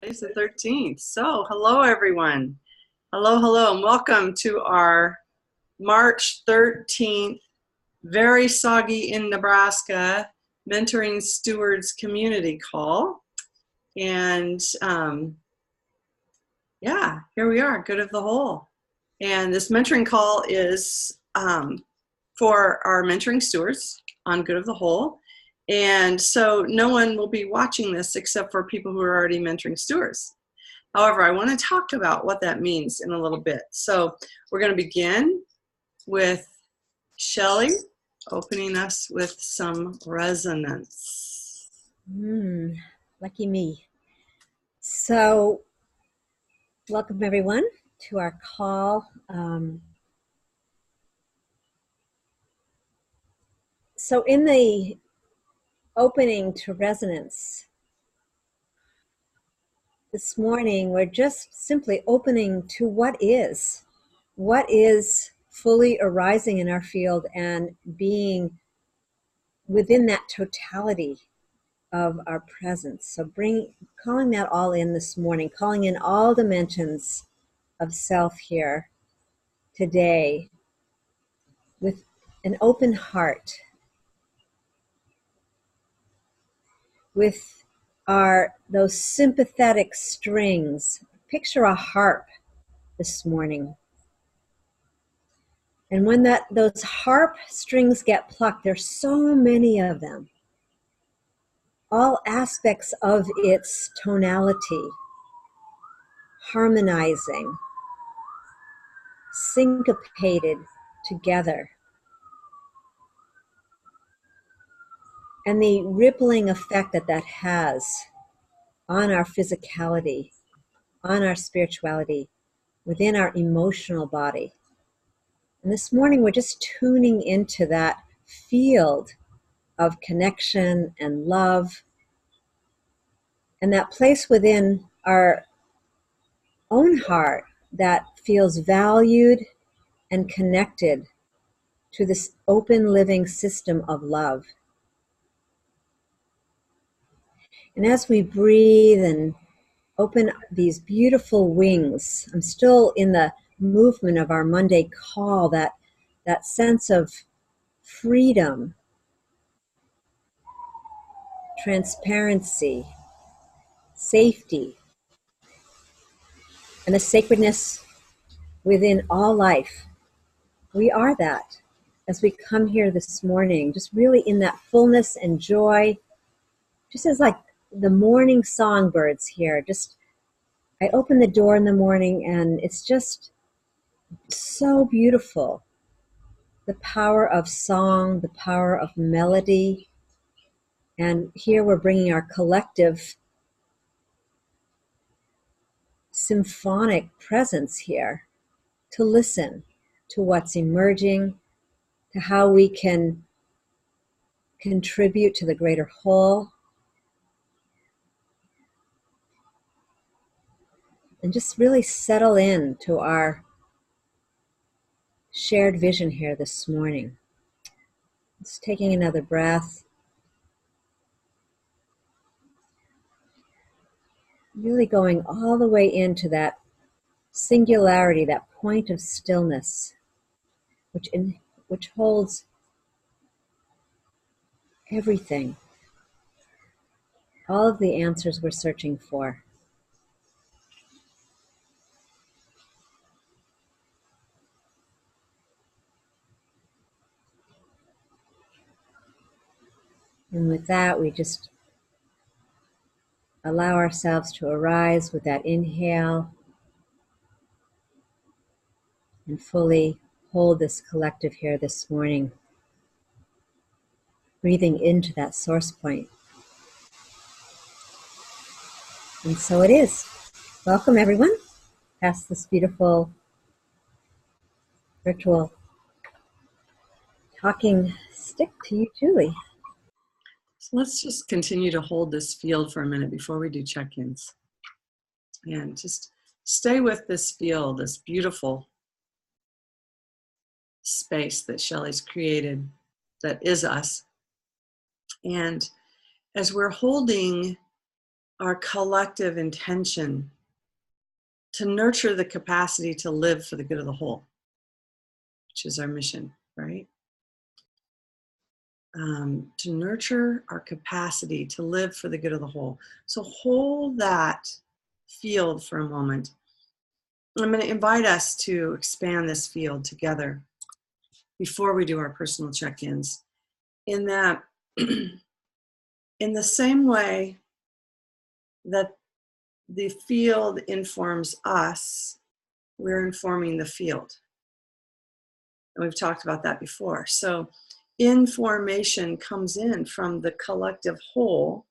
Today's the 13th. So, hello everyone. Hello, and welcome to our March 13th, very soggy in Nebraska, Mentoring Stewards community call. And yeah, here we are, Good of the Whole. And this mentoring call is for our mentoring stewards on Good of the Whole. And so no one will be watching this except for people who are already mentoring stewards. However, I want to talk about what that means in a little bit. So we're going to begin with Shelley opening us with some resonance. Lucky me. So welcome everyone to our call. So in the opening to resonance this morning, we're just simply opening to what is fully arising in our field and being within that totality of our presence. So calling that all in this morning, calling in all dimensions of self here today with an open heart, with those sympathetic strings. Picture a harp this morning. And when those harp strings get plucked, there's so many of them. All aspects of its tonality, harmonizing, syncopated together. And the rippling effect that has on our physicality, on our spirituality, within our emotional body. And this morning we're just tuning into that field of connection and love, and that place within our own heart that feels valued and connected to this open living system of love. And as we breathe and open these beautiful wings, I'm still in the movement of our Monday call, that sense of freedom, transparency, safety, and the sacredness within all life. We are that as we come here this morning, just really in that fullness and joy, just as like the morning songbirds here. Just, I open the door in the morning and it's just so beautiful. The power of song, the power of melody. And here we're bringing our collective symphonic presence here to listen to what's emerging, to how we can contribute to the greater whole. And just really settle in to our shared vision here this morning. Just taking another breath. Really going all the way into that singularity, that point of stillness, which holds everything, all of the answers we're searching for. And with that, we just allow ourselves to arise with that inhale and fully hold this collective here this morning, breathing into that source point. And so it is. Welcome everyone. Pass this beautiful virtual talking stick to you, Julie. So let's just continue to hold this field for a minute before we do check-ins. And just stay with this field, this beautiful space that Shelley's created that is us. And as we're holding our collective intention to nurture the capacity to live for the good of the whole, which is our mission, right? To nurture our capacity to live for the good of the whole. So hold that field for a moment. I'm going to invite us to expand this field together before we do our personal check-ins, in that in the same way that the field informs us, we're informing the field. And we've talked about that before. So information comes in from the collective whole,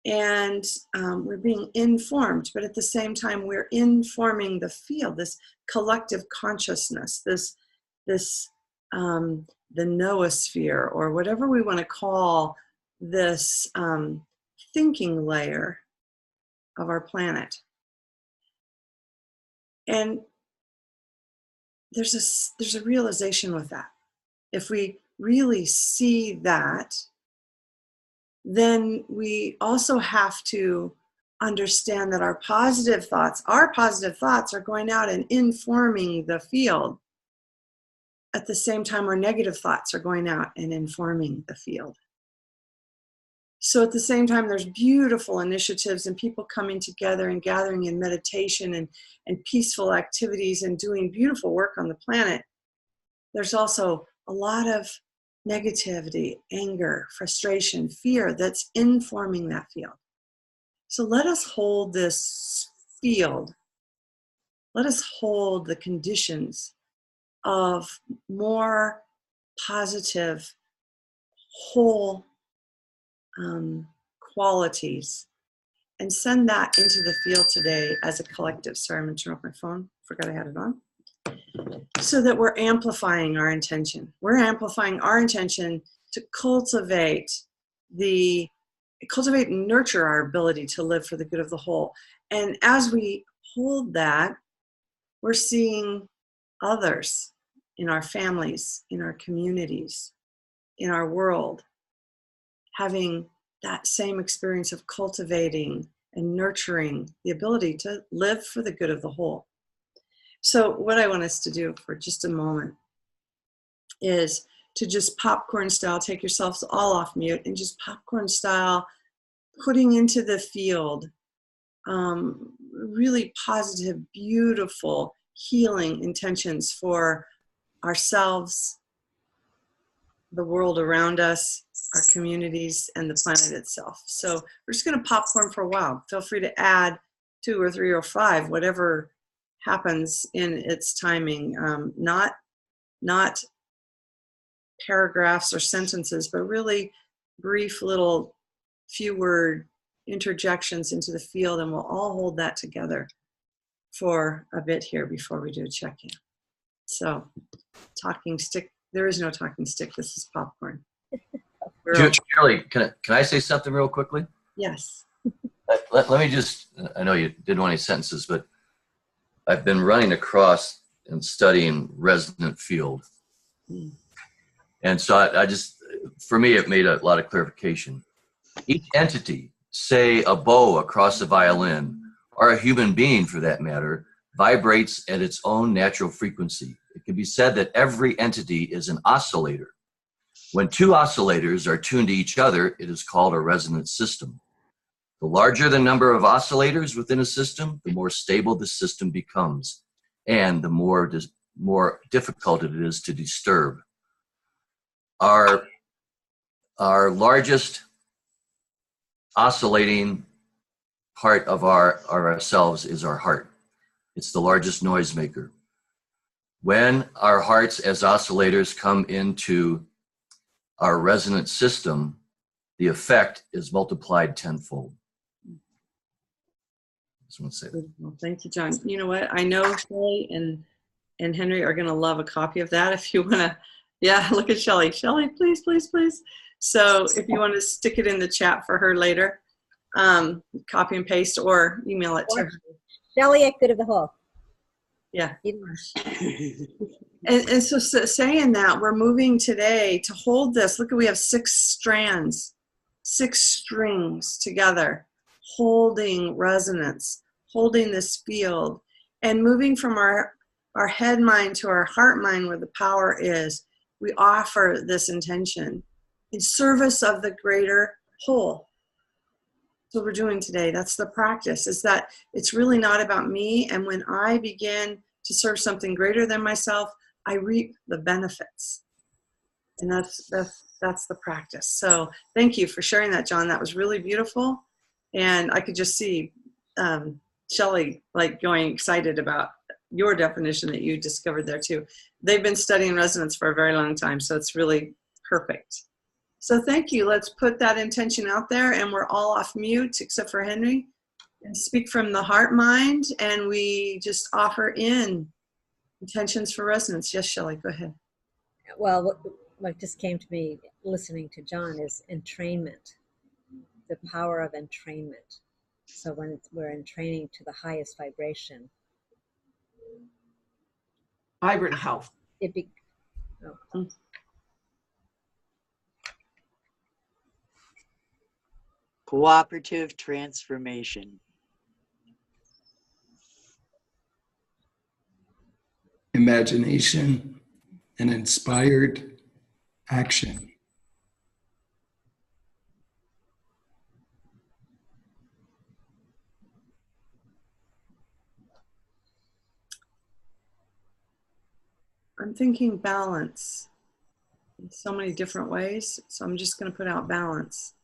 and we're being informed, but at the same time we're informing the field, this collective consciousness, this the noosphere, or whatever we want to call this thinking layer of our planet. And there's a realization with that. If we really see that, then we also have to understand that our positive thoughts are going out and informing the field. At the same time, our negative thoughts are going out and informing the field. So at the same time, there's beautiful initiatives and people coming together and gathering in meditation and peaceful activities and doing beautiful work on the planet. There's also a lot of negativity, anger, frustration, fear that's informing that field. So let us hold this field. Let us hold the conditions of more positive, whole qualities, and send that into the field today as a collective. Sorry, I'm going to turn off my phone. Forgot I had it on. So that we're amplifying our intention. We're amplifying our intention to cultivate and nurture our ability to live for the good of the whole. And as we hold that, we're seeing others in our families, in our communities, in our world, having that same experience of cultivating and nurturing the ability to live for the good of the whole. So what I want us to do for just a moment is to just popcorn style, take yourselves all off mute, and just popcorn style putting into the field really positive, beautiful, healing intentions for ourselves, the world around us, our communities, and the planet itself. So we're just going to popcorn for a while. Feel free to add 2 or 3 or 5, whatever happens in its timing. Not paragraphs or sentences, but really brief little few word interjections into the field, and we'll all hold that together for a bit here before we do a check-in. So, talking stick, there is no talking stick, this is popcorn. Shirley, can I say something real quickly? Yes. Let me just, I know you didn't want any sentences, but I've been running across and studying resonant field. And so I just, for me, it made a lot of clarification. Each entity, say a bow across a violin, or a human being for that matter, vibrates at its own natural frequency. It can be said that every entity is an oscillator. When 2 oscillators are tuned to each other, it is called a resonant system. The larger the number of oscillators within a system, the more stable the system becomes, and the more difficult it is to disturb. Our largest oscillating part of ourselves is our heart. It's the largest noisemaker. When our hearts as oscillators come into our resonant system, the effect is multiplied tenfold. Just want to say that. Well, thank you, John. You know what? I know Shelley and Henry are going to love a copy of that. If you want to, yeah, look at Shelley. Shelley, please, please, please. So if you want to stick it in the chat for her later, copy and paste or email it to her. Shelley at Good of the Whole. Yeah. And so saying that, we're moving today to hold this. Look, we have 6 strands, 6 strings together, holding resonance, holding this field, and moving from our head mind to our heart mind where the power is. We offer this intention in service of the greater whole. That's what we're doing today. That's the practice, is that it's really not about me. And when I begin to serve something greater than myself, I reap the benefits. And that's the practice. So thank you for sharing that, John. That was really beautiful. And I could just see Shelley like going excited about your definition that you discovered there too. They've been studying resonance for a very long time, so it's really perfect. So thank you. Let's put that intention out there, and we're all off mute except for Henry, and speak from the heart mind, and we just offer in intentions for resonance. Yes, Shelley, go ahead. Well, what just came to me listening to John is entrainment, the power of entrainment. So when we're entraining to the highest vibration, Vibrant health. Cooperative transformation. Imagination and inspired action. I'm thinking balance in so many different ways. So I'm just going to put out balance.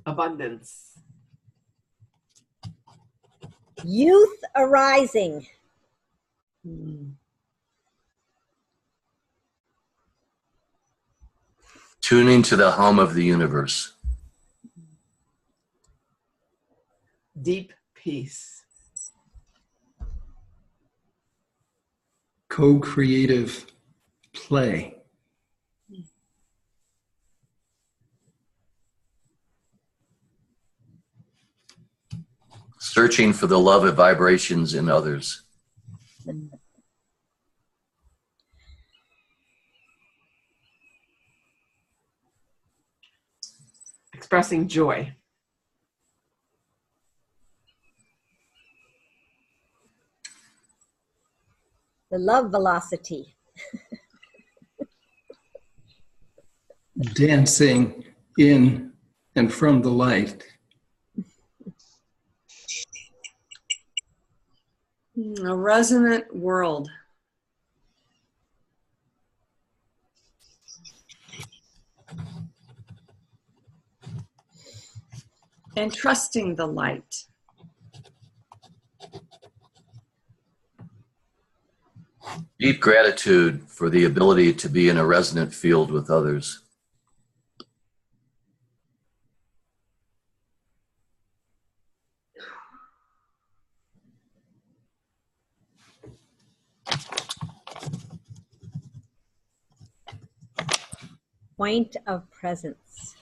Abundance. youth arising. Tuning to the hum of the universe. Deep peace. Co-creative play. Searching for the love of vibrations in others. Expressing joy. The love velocity. Dancing in and from the light. A resonant world. And trusting the light. Deep gratitude for the ability to be in a resonant field with others. Point of presence.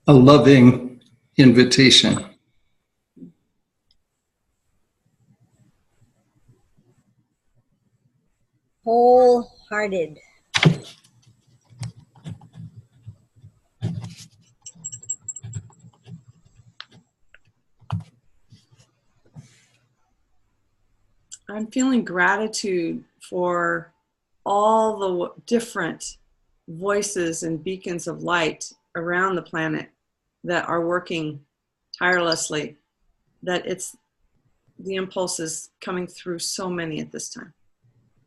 A loving invitation. Wholehearted. I'm feeling gratitude for all the different voices and beacons of light around the planet that are working tirelessly, that it's the impulses coming through so many at this time.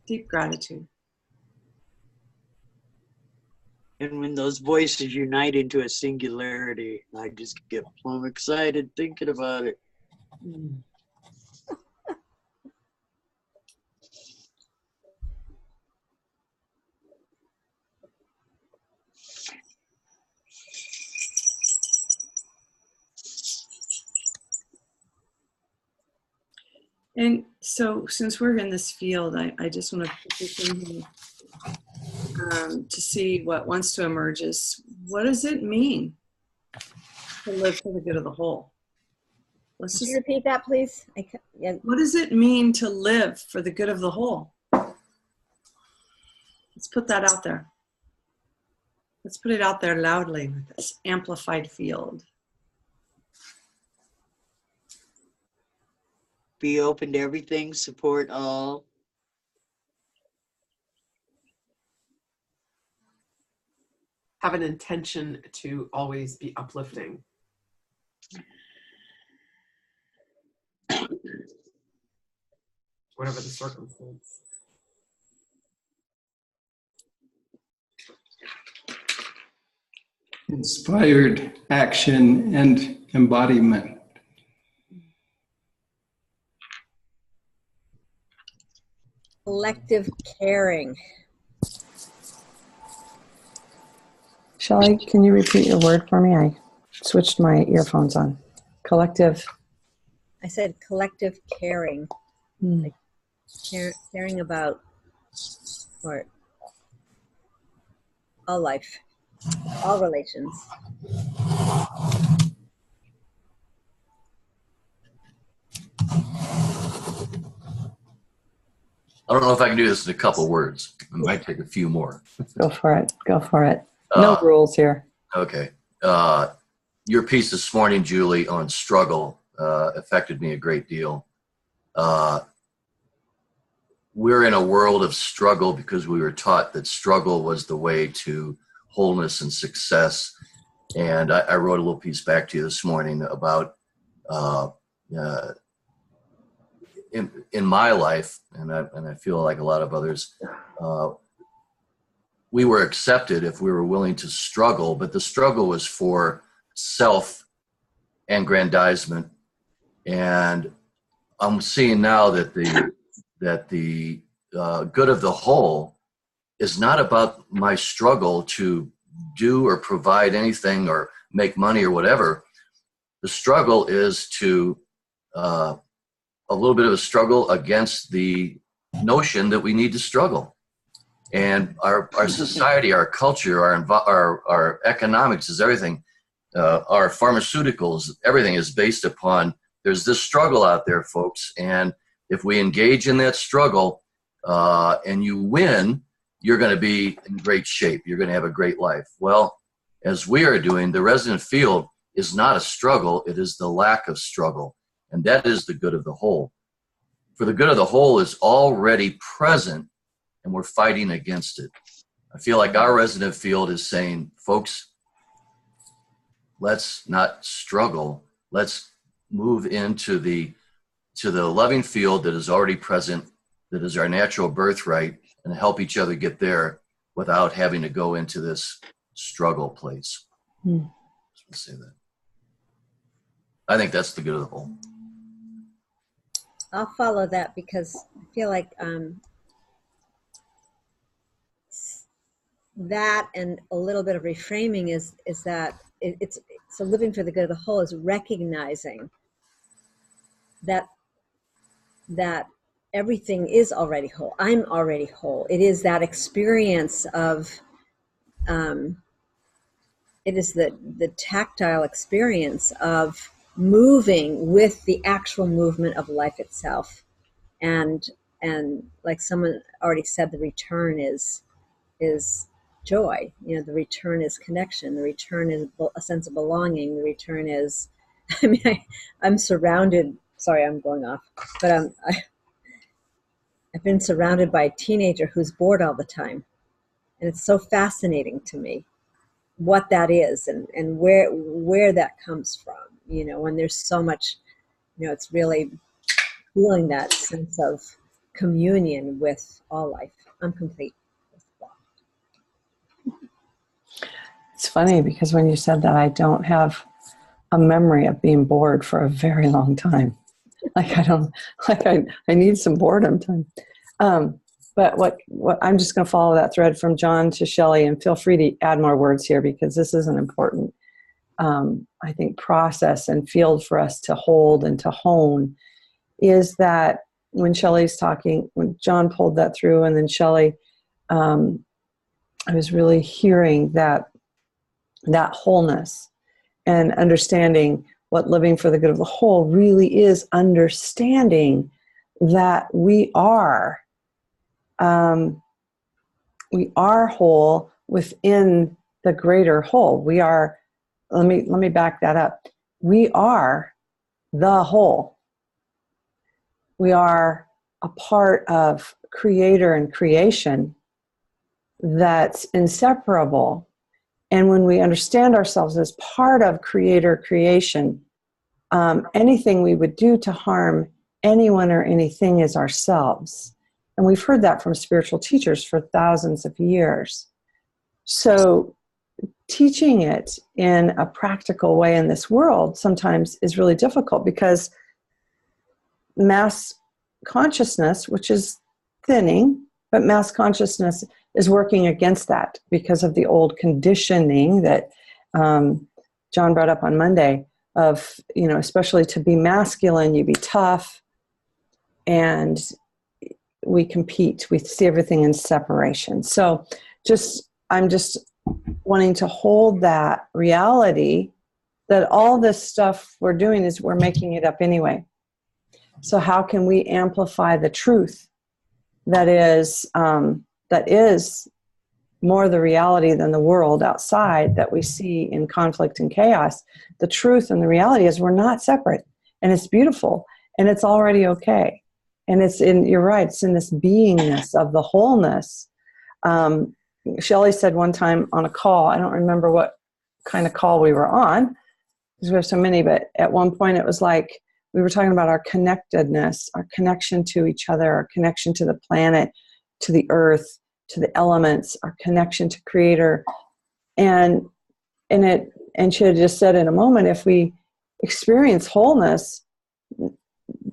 Deep gratitude. And when those voices unite into a singularity, I just get plumb excited thinking about it. And so since we're in this field, I just want to put this in here to see what wants to emerge is, what does it mean to live for the good of the whole? Let's Could just, you repeat that, please? Yeah. what does it mean to live for the good of the whole? Let's put that out there. Let's put it out there loudly with this amplified field. Be open to everything, support all. Have an intention to always be uplifting. Whatever the circumstance. Inspired action and embodiment. Collective caring. Shelley, can you repeat your word for me? I switched my earphones on. Collective. I said collective caring. Like caring about or all life, all relations. I don't know if I can do this in a couple words. It might take a few more. Go for it. Go for it. No rules here. Okay. Your piece this morning, Julie, on struggle affected me a great deal. We're in a world of struggle because we were taught that struggle was the way to wholeness and success. And I wrote a little piece back to you this morning about in my life, and I feel like a lot of others, we were accepted if we were willing to struggle, but the struggle was for self-aggrandizement. And I'm seeing now that the good of the whole is not about my struggle to do or provide anything or make money or whatever. The struggle is to a little bit of a struggle against the notion that we need to struggle. And our society, our culture, our economics is everything. Our pharmaceuticals, everything is based upon, there's this struggle out there, folks. And if we engage in that struggle and you win, you're going to be in great shape. You're going to have a great life. Well, as we are doing, the resonant field is not a struggle. It is the lack of struggle. And that is the good of the whole. For the good of the whole is already present, and we're fighting against it. I feel like our resonant field is saying, folks, let's not struggle. Let's move into the loving field that is already present, that is our natural birthright, and help each other get there without having to go into this struggle place. Let's say that. I think that's the good of the whole. I'll follow that because I feel like that and a little bit of reframing is that it's so living for the good of the whole is recognizing that everything is already whole. I'm already whole. It is that experience of it is the tactile experience of moving with the actual movement of life itself. And like someone already said, the return is joy. You know, the return is connection. The return is a sense of belonging. The return is, I mean, I'm surrounded, sorry, I'm going off, but I've been surrounded by a teenager who's bored all the time. And it's so fascinating to me what that is and where that comes from, you know, when there's so much, you know, it's really feeling that sense of communion with all life. I'm complete. It's funny because when you said that, I don't have a memory of being bored for a very long time. I need some boredom time. But what I'm just going to follow that thread from John to Shelley, and feel free to add more words here because this is an important, I think, process and field for us to hold and to hone. Is that when Shelley's talking, when John pulled that through, and then Shelley, I was really hearing that wholeness and understanding what living for the good of the whole really is, understanding that we are whole within the greater whole. We are, let me back that up. We are the whole. We are a part of creator and creation that's inseparable. And when we understand ourselves as part of creator creation, anything we would do to harm anyone or anything is ourselves. And we've heard that from spiritual teachers for thousands of years. So teaching it in a practical way in this world sometimes is really difficult, because mass consciousness, which is thinning, but mass consciousness is working against that because of the old conditioning that John brought up on Monday of, especially to be masculine, you be tough, and we compete. We see everything in separation. So I'm just wanting to hold that reality that all this stuff we're doing is we're making it up anyway. So how can we amplify the truth that is more the reality than the world outside that we see in conflict and chaos? The truth and the reality is we're not separate, and it's beautiful, and it's already okay. And you're right, it's in this beingness of the wholeness. Shelley said one time on a call, I don't remember what kind of call we were on, because we have so many, but at one point it was like, we were talking about our connectedness, our connection to each other, our connection to the planet, to the earth, to the elements, our connection to creator. And she had just said in a moment, if we experience wholeness,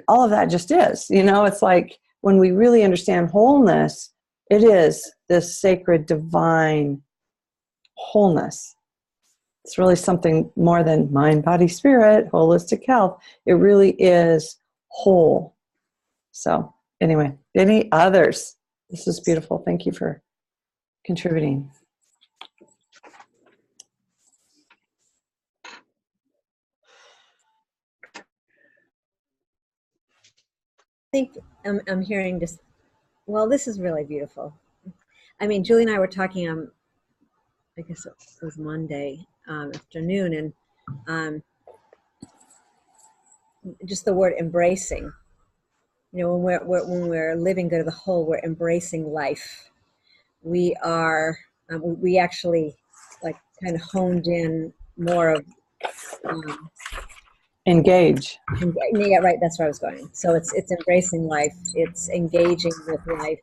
all of that just is, it's like when we really understand wholeness, it is this sacred divine wholeness. It's really something more than mind, body, spirit, holistic health. It really is whole. So anyway, any others? This is beautiful. Thank you for contributing. I think I'm hearing this. Well, this is really beautiful. I mean, Julie and I were talking I guess it was Monday afternoon, and just the word embracing. When we're living good of the whole, we're embracing life. We are. We actually like kind of honed in more of. Engage. Yeah, right. That's where I was going. So it's embracing life. It's engaging with life,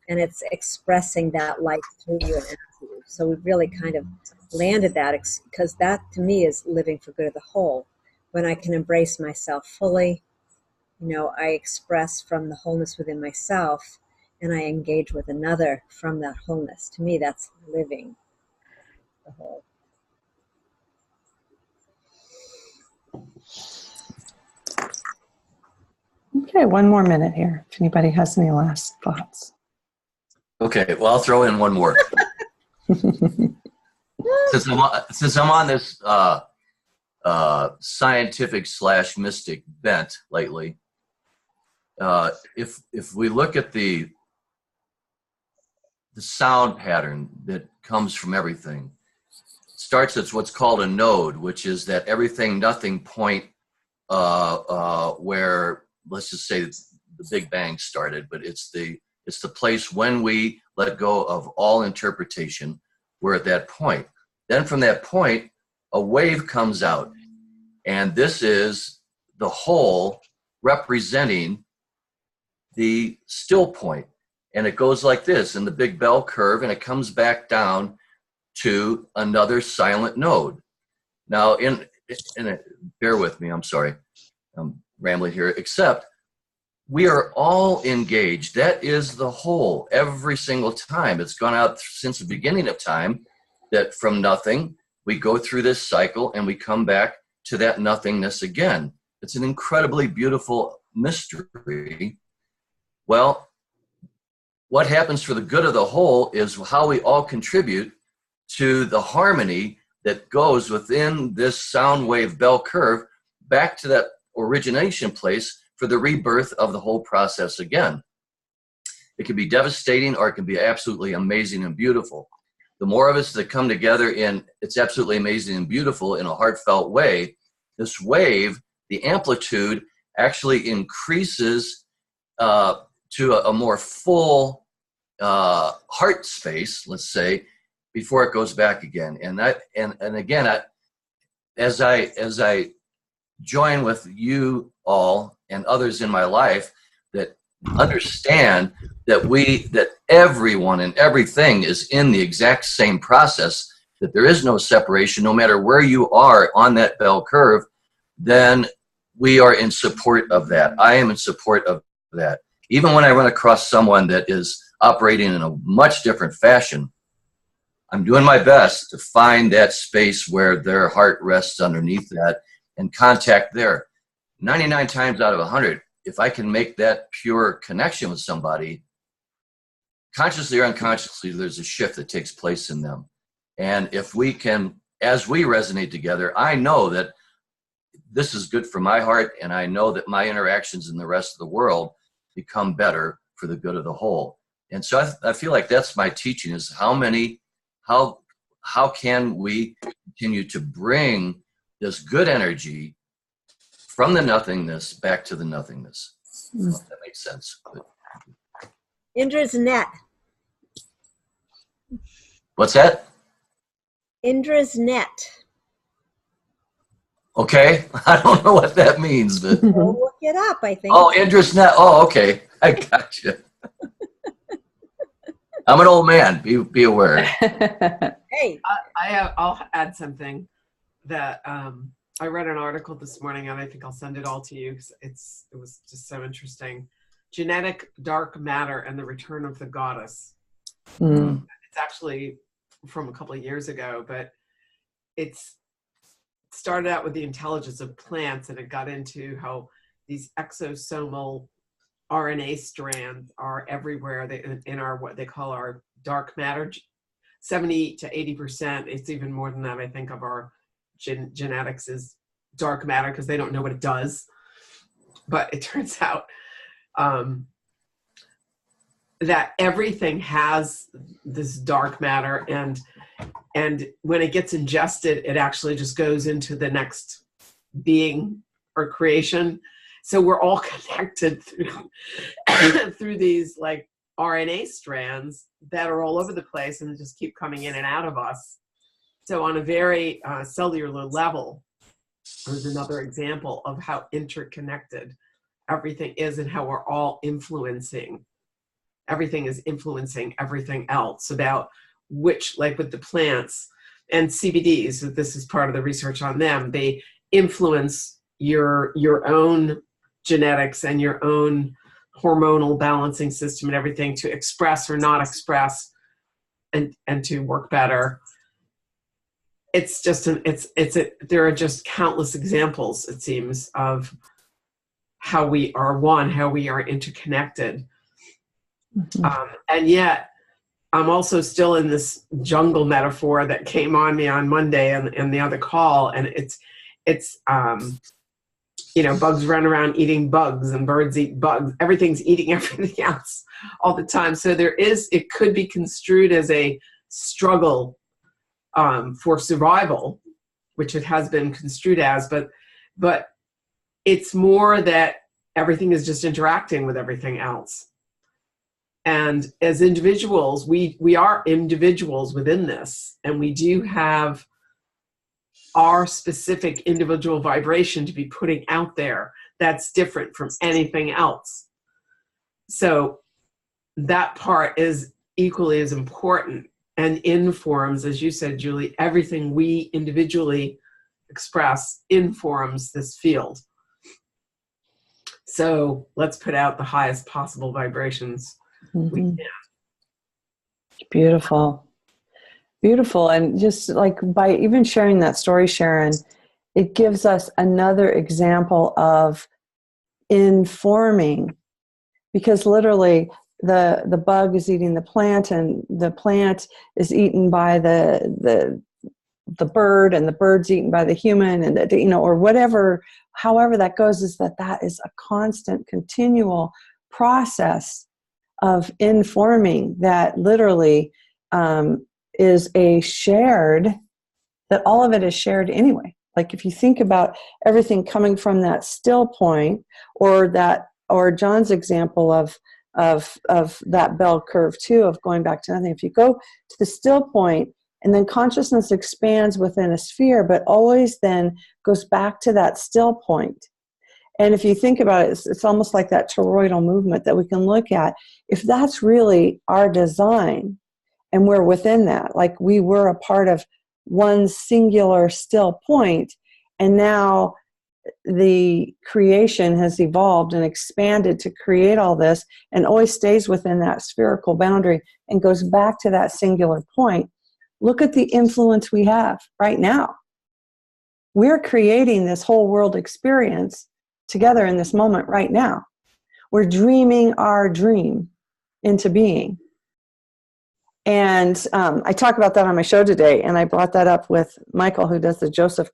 and it's expressing that life through you and as you. So we've really kind of landed that, because that to me is living for good of the whole. When I can embrace myself fully, I express from the wholeness within myself, and I engage with another from that wholeness. To me, that's living the whole. Okay, one more minute here, if anybody has any last thoughts. Okay, well, I'll throw in one more. Since I'm on this scientific / mystic bent lately, if we look at the sound pattern that comes from everything, it starts at what's called a node, which is that everything nothing point where, let's just say the Big Bang started, but it's the place when we let go of all interpretation. We're at that point. Then from that point, a wave comes out, and this is the whole representing the still point, and it goes like this in the big bell curve, and it comes back down to another silent node. Now, bear with me, I'm sorry, I'm rambling here, except we are all engaged. That is the whole every single time. It's gone out since the beginning of time, that from nothing, we go through this cycle and we come back to that nothingness again. It's an incredibly beautiful mystery. Well, what happens for the good of the whole is how we all contribute to the harmony that goes within this sound wave bell curve back to that origination place for the rebirth of the whole process again. It can be devastating, or it can be absolutely amazing and beautiful. The more of us that come together in it's absolutely amazing and beautiful in a heartfelt way, this wave, the amplitude actually increases to a more full heart space, let's say, before it goes back again. And again, as I join with you all and others in my life that understand that everyone and everything is in the exact same process, that there is no separation, no matter where you are on that bell curve, then we are in support of that. I am in support of that. Even when I run across someone that is operating in a much different fashion, I'm doing my best to find that space where their heart rests underneath that and contact there. 99 times out of 100, if I can make that pure connection with somebody, consciously or unconsciously, there's a shift that takes place in them. And if we can, as we resonate together, I know that this is good for my heart, and I know that my interactions in the rest of the world become better for the good of the whole. And so I feel like that's my teaching, is how can we continue to bring this good energy from the nothingness back to the nothingness. I don't know if that makes sense. But. Indra's net. What's that? Indra's net. Okay, I don't know what that means, but We'll look it up, I think. oh, Indra's net. Oh, okay, I got you. I'm an old man. Be aware. Hey. I'll add something that I read an article this morning, and I think I'll send it all to you because it was just so interesting. Genetic dark matter and the return of the goddess. It's actually from a couple of years ago, but it's started out with the intelligence of plants, and it got into how these exosomal RNA strands are everywhere in our what they call our dark matter. 70 to 80%, it's even more than that, I think, of our genetics is dark matter, because they don't know what it does. But it turns out that everything has this dark matter, and when it gets ingested, it actually just goes into the next being or creation. So we're all connected through these like RNA strands that are all over the place and just keep coming in and out of us. So on a very cellular level, there's another example of how interconnected everything is and how we're all influencing. Everything is influencing everything else, about which, like with the plants and CBDs, this is part of the research on them, they influence your own genetics and your own hormonal balancing system and everything to express or not express and to work better. It's just there are just countless examples, it seems, of how we are one, how we are interconnected. And yet I'm also still in this jungle metaphor that came on me on Monday and the other call, and it's bugs run around eating bugs and birds eat bugs. Everything's eating everything else all the time. So it could be construed as a struggle for survival, which it has been construed as, but it's more that everything is just interacting with everything else. And as individuals, we are individuals within this, and we do have our specific individual vibration to be putting out there that's different from anything else. So that part is equally as important and informs, as you said, Julie, everything we individually express informs this field. So let's put out the highest possible vibrations we can. Beautiful. Beautiful. And just like by even sharing that story, Sharon, it gives us another example of informing, because literally the bug is eating the plant, and the plant is eaten by the the bird and the bird's eaten by the human, and that, you know, or whatever, however that goes, is that is a constant, continual process of informing that literally is a shared, that all of it is shared anyway. Like if you think about everything coming from that still point, or John's example of that bell curve too, of going back to nothing. If you go to the still point, and then consciousness expands within a sphere, but always then goes back to that still point. And if you think about it, it's almost like that toroidal movement that we can look at. If that's really our design, and we're within that, like we were a part of one singular still point, and now the creation has evolved and expanded to create all this, and always stays within that spherical boundary and goes back to that singular point. Look at the influence we have right now. We're creating this whole world experience together in this moment right now. We're dreaming our dream into being. And I talk about that on my show today, and I brought that up with Michael, who does the Joseph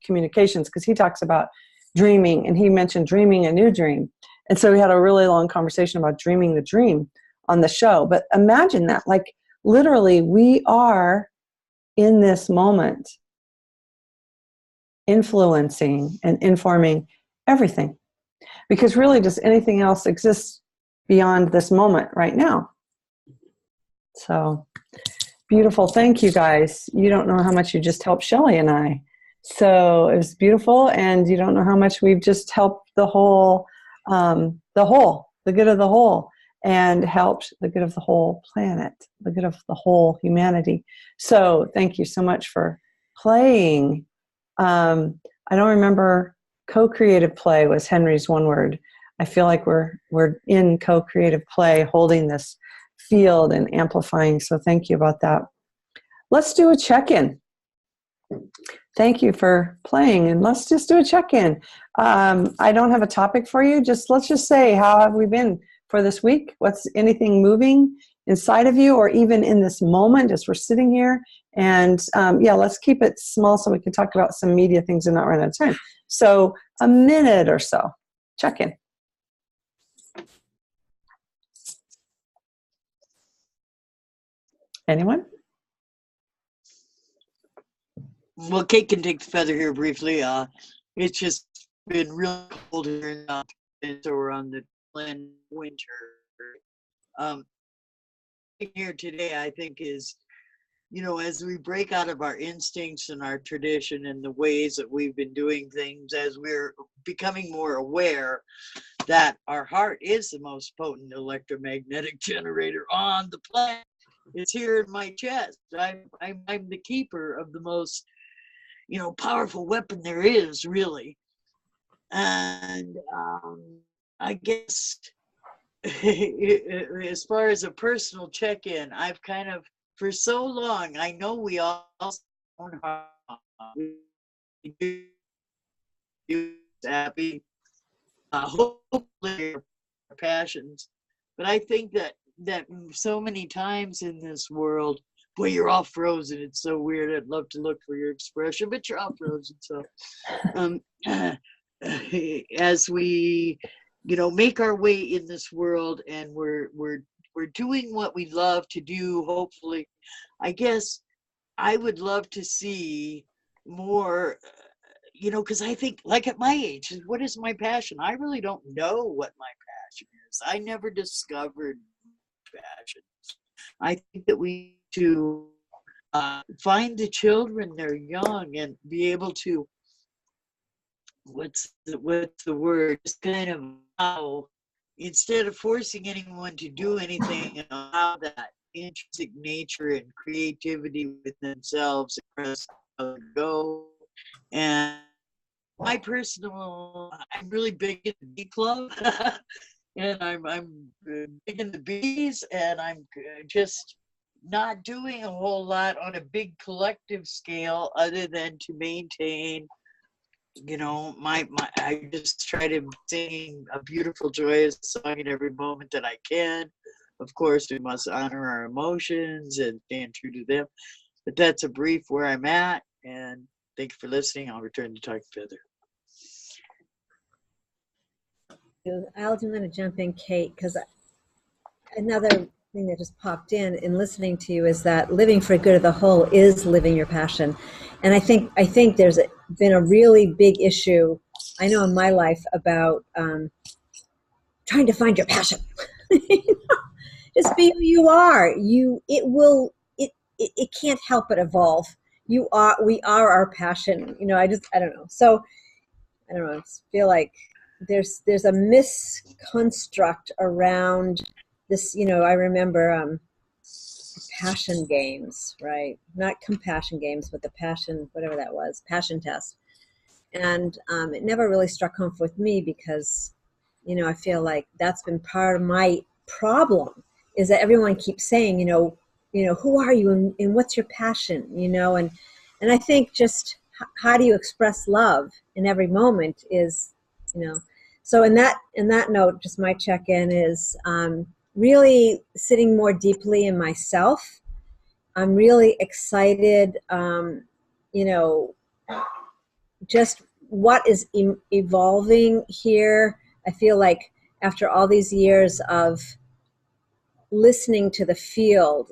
Communications, because he talks about dreaming, and he mentioned dreaming a new dream. And so we had a really long conversation about dreaming the dream on the show. But imagine that, like literally we are in this moment influencing and informing everything, because really does anything else exist beyond this moment right now? So beautiful. Thank you guys. You don't know how much you just helped Shelley and I. So it was beautiful, and you don't know how much we've just helped the good of the whole, and helped the good of the whole planet, the good of the whole humanity. So thank you so much for playing. I don't remember, co-creative play was Henry's one word. I feel like we're in co-creative play, holding this field and amplifying. So thank you about that. Let's do a check-in. Thank you for playing, and let's just do a check-in. I don't have a topic for you. Let's just say, how have we been for this week? What's anything moving inside of you, or even in this moment as we're sitting here? And let's keep it small so we can talk about some media things and not run out of time. So a minute or so. Check in. Anyone? Well, Kate can take the feather here briefly. It's just been real cold here, and so we're on the plan winter. Here today, I think, is, as we break out of our instincts and our tradition and the ways that we've been doing things, as we're becoming more aware that our heart is the most potent electromagnetic generator on the planet. It's here in my chest. I'm the keeper of the most, powerful weapon there is, really. And I guess as far as a personal check-in, I've kind of, for so long, I know we all happy, hopefully our passions, but I think that so many times in this world, boy, you're all frozen. It's so weird. I'd love to look for your expression, but you're all frozen. So as we, make our way in this world, and we're doing what we love to do, hopefully, I guess I would love to see more, because I think, like at my age, what is my passion? I really don't know what my passion is. I never discovered passion. I think that we need to find the children, they're young, and be able to, what's the word, just kind of how, instead of forcing anyone to do anything, allow that intrinsic nature and creativity with themselves express how to go. And my personal, I'm really big in the bee club. And I'm big in the bees, and I'm just not doing a whole lot on a big collective scale, other than to maintain, I just try to sing a beautiful, joyous song in every moment that I can. Of course, we must honor our emotions and stand true to them. But that's a brief where I'm at. And thank you for listening. I'll return to talk further. I'm going to jump in, Kate, because another thing that just popped in listening to you is that living for good of the whole is living your passion. And I think there's been a really big issue, I know in my life, about trying to find your passion. Just be who you are. It can't help but evolve. We are our passion. I don't know. So I don't know. I just feel like there's a misconstruct around this. I remember passion games, right? Not compassion games, but the passion, whatever that was, passion test. And it never really struck home with me because, I feel like that's been part of my problem, is that everyone keeps saying, who are you and what's your passion, and I think just how do you express love in every moment is, so in that note, just my check-in is really sitting more deeply in myself. I'm really excited, just what is evolving here. I feel like after all these years of listening to the field,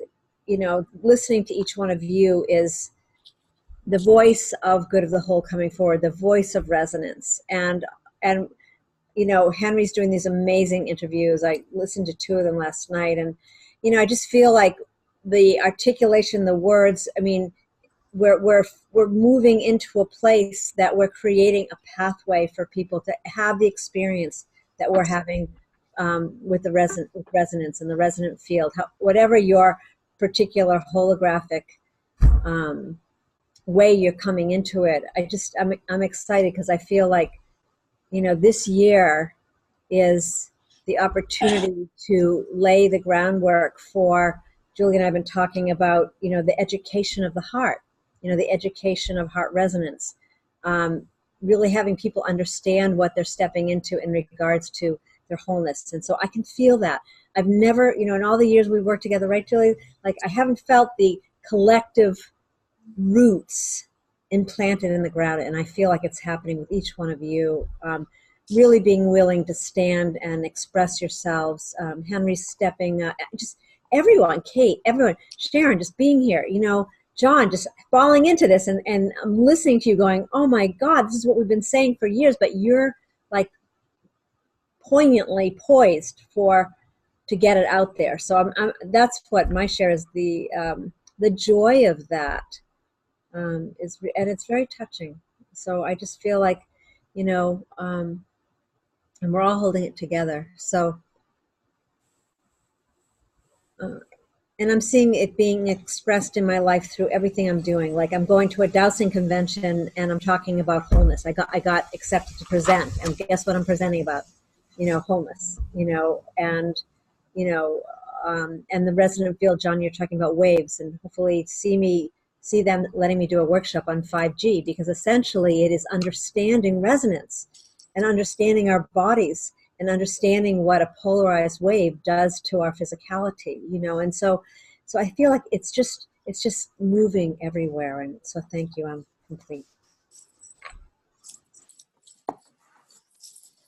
listening to each one of you is the voice of good of the whole coming forward, the voice of resonance. And Henry's doing these amazing interviews. I listened to 2 of them last night, and I just feel like the articulation, the words, we're moving into a place that we're creating a pathway for people to have the experience that we're having with the resonance and the resonant field. Whatever your particular holographic way you're coming into it, I'm excited because I feel like this year is the opportunity to lay the groundwork for. Julie and I have been talking about the education of the heart, the education of heart resonance, really having people understand what they're stepping into in regards to their wholeness. And so I can feel that. I've never, in all the years we've worked together, right, Julie? Like I haven't felt the collective roots implanted in the ground, and I feel like it's happening with each one of you. Really being willing to stand and express yourselves. Henry stepping, just everyone, Kate, everyone, Sharon, just being here, John, just falling into this, and I'm listening to you going, oh my God, this is what we've been saying for years, but you're like poignantly poised to get it out there. So that's what my share is, the joy of that and it's very touching. So I just feel like, and we're all holding it together. So, and I'm seeing it being expressed in my life through everything I'm doing. Like I'm going to a dowsing convention and I'm talking about wholeness. I got accepted to present, and guess what I'm presenting about? Wholeness. And the resonant field, John, you're talking about waves, and hopefully see them letting me do a workshop on 5G, because essentially it is understanding resonance and understanding our bodies and understanding what a polarized wave does to our physicality, and so I feel like it's just moving everywhere. And so thank you, I'm complete.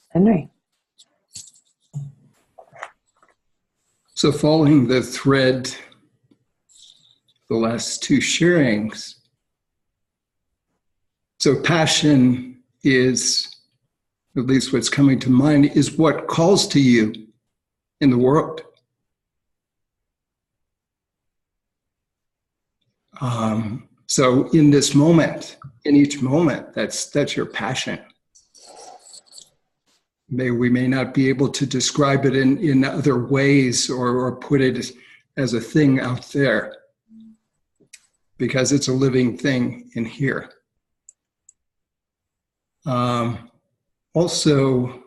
Henry. So following the thread, the last 2 sharings, so passion is, at least what's coming to mind, is what calls to you in the world. So in this moment, in each moment, that's your passion. We may not be able to describe it in other ways or put it as a thing out there, because it's a living thing in here. Also,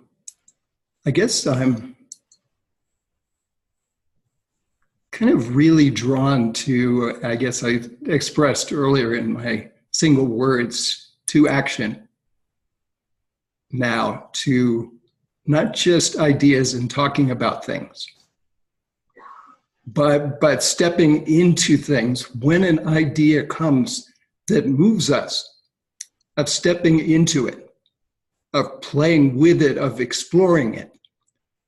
I guess I'm kind of really drawn to, I guess I expressed earlier in my single words, to action now, to not just ideas and talking about things, but stepping into things. When an idea comes that moves us, of stepping into it, of playing with it, of exploring it.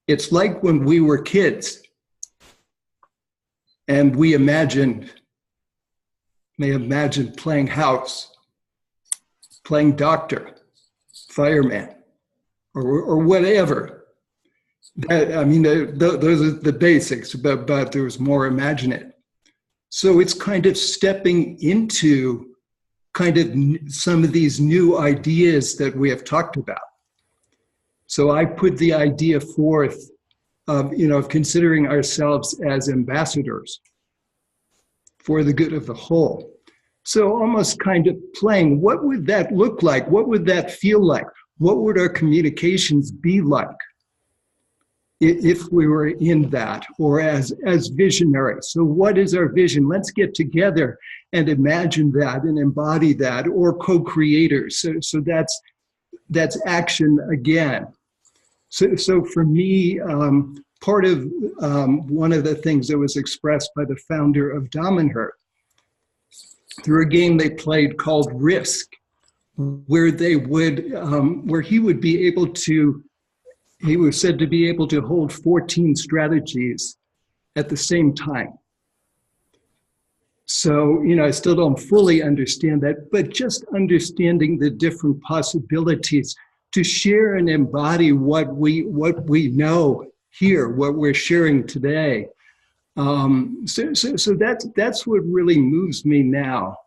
It's like when we were kids and we may imagine playing house, playing doctor, fireman, or whatever. Those are the basics, but there was more imaginative. So it's kind of stepping into kind of some of these new ideas that we have talked about. So I put the idea forth of considering ourselves as ambassadors for the good of the whole. So almost kind of playing, what would that look like? What would that feel like? What would our communications be like if we were in that, or as visionaries? So what is our vision? Let's get together and imagine that and embody that, or co-creators. So that's action again. So for me, part of one of the things that was expressed by the founder of Damenhurt through a game they played called Risk, where he would be able to, he was said to be able to hold 14 strategies at the same time. So, I still don't fully understand that, but just understanding the different possibilities to share and embody what we know here, what we're sharing today. So that's what really moves me now.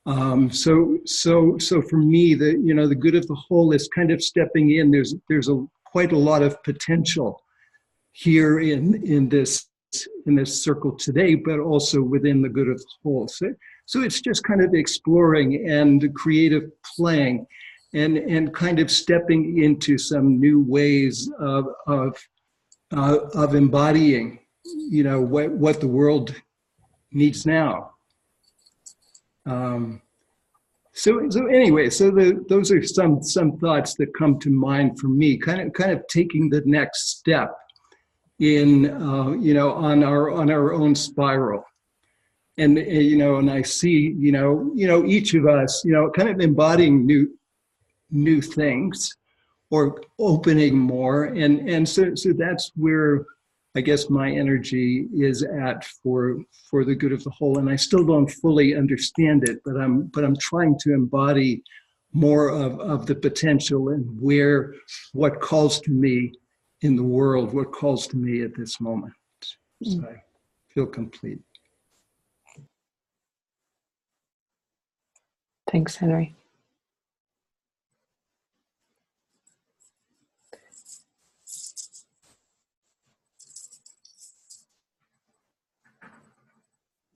So for me, the good of the whole is kind of stepping in. There's quite a lot of potential here in this circle today, but also within the good of the whole. So it's just kind of exploring and creative playing, and kind of stepping into some new ways of embodying, what the world needs now. So anyway, those are some thoughts that come to mind for me. Kind of taking the next step in on our own spiral, and and I see each of us kind of embodying new things, or opening more, and so that's where I guess my energy is at for the good of the whole. And I still don't fully understand it, but I'm trying to embody more of the potential and what calls to me in the world, what calls to me at this moment. So I feel complete. Thanks, Henry.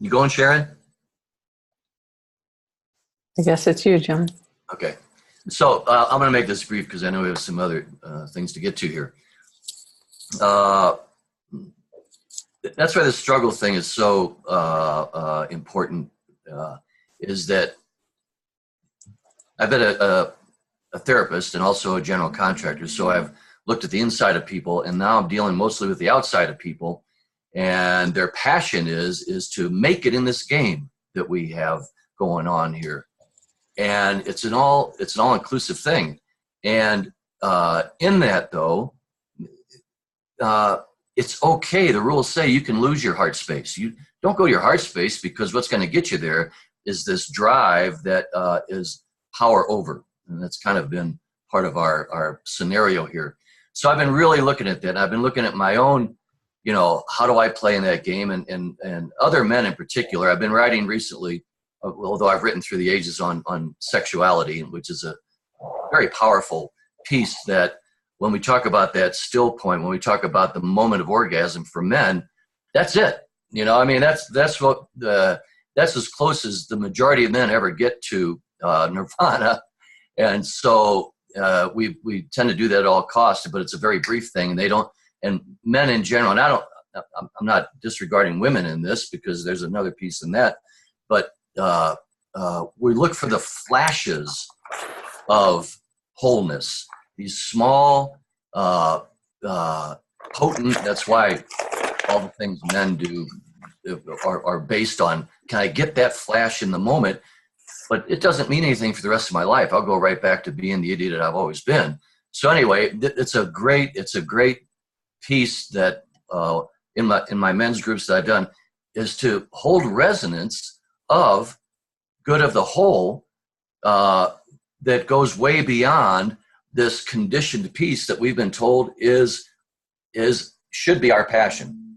You going, Sharon? I guess it's you, John. Okay. So I'm going to make this brief because I know we have some other things to get to here. That's why the struggle thing is so important, is that I've been a therapist and also a general contractor. So I've looked at the inside of people, and now I'm dealing mostly with the outside of people. And their passion is to make it in this game that we have going on here. And it's an all-inclusive thing. And in that, though, it's okay. The rules say you can lose your heart space. You don't go to your heart space, because what's going to get you there is this drive that is power over. And that's kind of been part of our scenario here. So I've been really looking at that. I've been looking at my own, how do I play in that game? And other men in particular. I've been writing recently, although I've written through the ages on sexuality, which is a very powerful piece that when we talk about that still point, when we talk about the moment of orgasm for men, that's it. That's as close as the majority of men ever get to nirvana. And so we tend to do that at all costs, but it's a very brief thing, and they don't. And men in general, and I'm not disregarding women in this, because there's another piece in that, but we look for the flashes of wholeness, these small, potent, that's why all the things men do are based on, can I get that flash in the moment? but it doesn't mean anything for the rest of my life. I'll go right back to being the idiot that I've always been. So anyway, it's a great piece that in my men's groups that I've done is to hold resonance of good of the whole that goes way beyond this conditioned piece that we've been told should be our passion.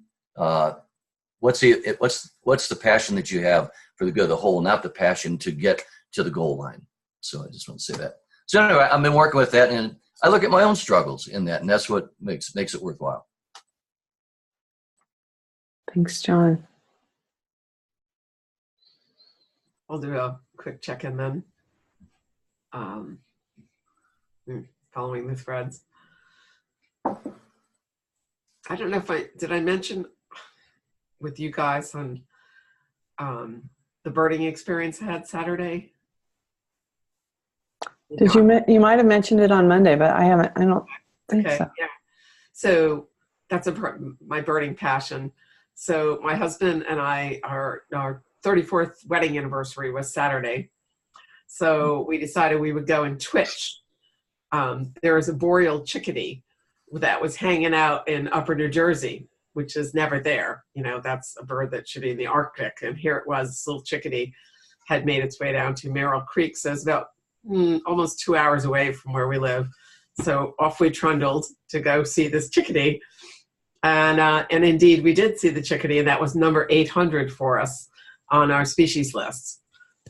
What's the passion that you have for the good of the whole, not the passion to get to the goal line? So I just want to say that. So anyway, I've been working with that, and I look at my own struggles in that, and that's what makes it worthwhile. Thanks, John. I'll do a quick check-in then. Following the threads. I don't know if did I mention with you guys on the birding experience I had Saturday? Did you might have mentioned it on Monday, but I don't think so. Yeah. So that's my birding passion. So my husband and I, our 34th wedding anniversary was Saturday. So we decided we would go and twitch. There was a boreal chickadee that was hanging out in upper New Jersey, which is never there. That's a bird that should be in the Arctic. And here it was, this little chickadee had made its way down to Merrill Creek. So it's about almost 2 hours away from where we live. So off we trundled to go see this chickadee. And indeed, we did see the chickadee, and that was number 800 for us on our species list.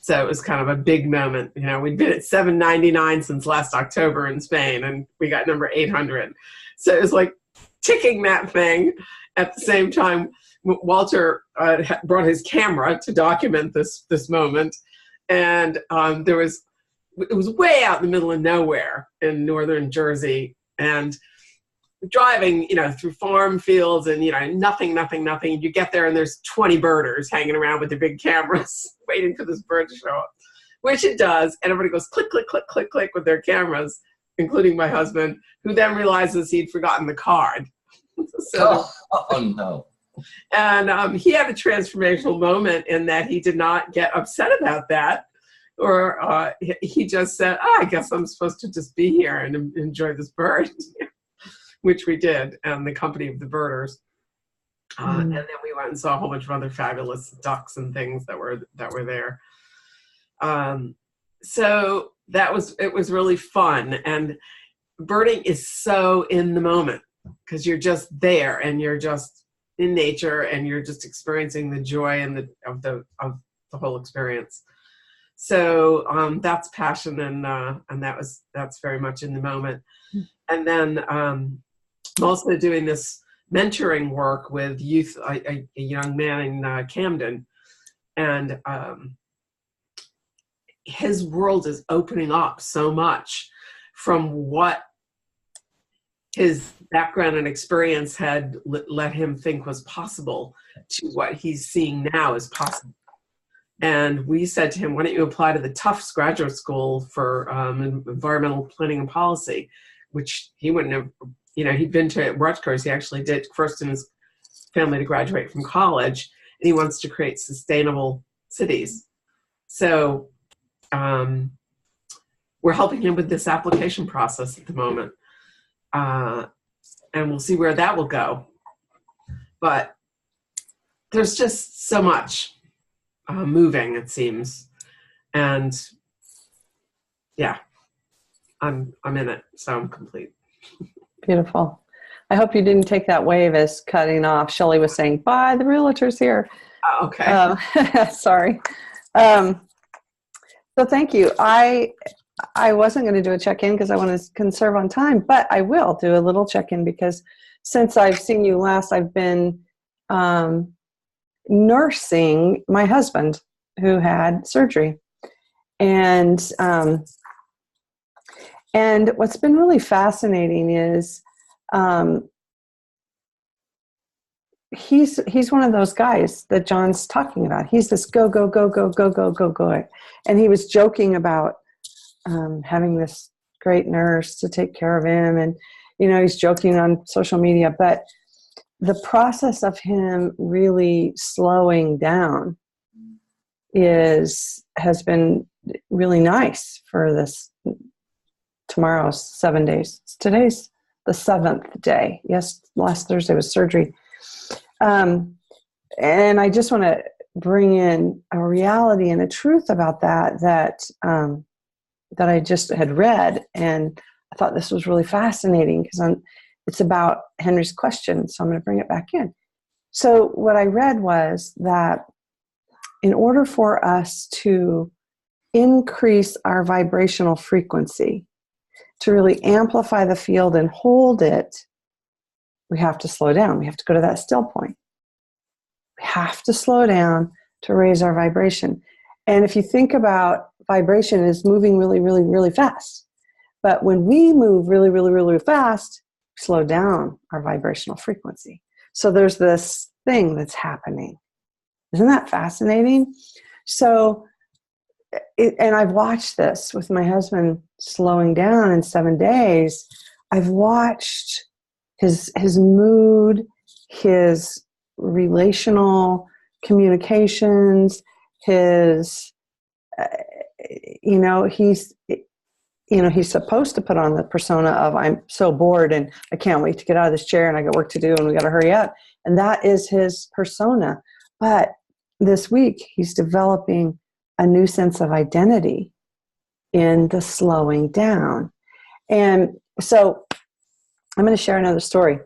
So it was kind of a big moment. We'd been at 799 since last October in Spain, and we got number 800. So it was like ticking that thing. At the same time, Walter brought his camera to document this moment. And it was way out in the middle of nowhere in northern Jersey. And driving, through farm fields and, nothing. You get there and there's 20 birders hanging around with their big cameras waiting for this bird to show up, which it does. And everybody goes click, click, click, click, click with their cameras, including my husband, who then realizes he'd forgotten the card. Oh, no. And he had a transformational moment in that he did not get upset about that. Or he just said, I guess I'm supposed to just be here and enjoy this bird. Which we did, and the company of the birders. And then we went and saw a whole bunch of other fabulous ducks and things that were there. So it was really fun. And birding is so in the moment because you're just there and you're just in nature and you're just experiencing the joy and of the whole experience. So that's passion, and that's very much in the moment. And then I'm also doing this mentoring work with youth, a young man in Camden, and his world is opening up so much from what his background and experience had let him think was possible to what he's seeing now is possible. And we said to him, why don't you apply to the Tufts Graduate School for Environmental Planning and Policy, which he wouldn't have, he'd been to Rutgers. He actually did first in his family to graduate from college, and he wants to create sustainable cities. So we're helping him with this application process at the moment. And we'll see where that will go. But there's just so much moving, it seems. And yeah, I'm in it, so I'm complete. Beautiful. I hope you didn't take that wave as cutting off. Shelley was saying, bye, the realtor's here. Okay. Sorry. So thank you. I wasn't going to do a check-in because I want to conserve on time, but I will do a little check-in because since I've seen you last, I've been nursing my husband who had surgery. And what's been really fascinating is he's one of those guys that John's talking about. He's this go, go, go, go, go, go, go, go. And he was joking about having this great nurse to take care of him. And, he's joking on social media. But the process of him really slowing down has been really nice for this. Tomorrow's 7 days. Today's the 7th day. Yes, last Thursday was surgery. And I just want to bring in a reality and a truth about that I just had read, and I thought this was really fascinating because it's about Henry's question, so I'm going to bring it back in. So what I read was that in order for us to increase our vibrational frequency, to really amplify the field and hold it, we have to slow down. We have to go to that still point. We have to slow down to raise our vibration. And if you think about vibration is moving really, really, really fast. But when we move really, really, really fast, we slow down our vibrational frequency. So there's this thing that's happening. Isn't that fascinating? So, and I've watched this with my husband slowing down in 7 days. I've watched his mood, his relational communications, his, he's supposed to put on the persona of I'm so bored and I can't wait to get out of this chair and I got work to do and we got to hurry up. And that is his persona. But this week he's developing a new sense of identity in the slowing down. And so I'm going to share another story.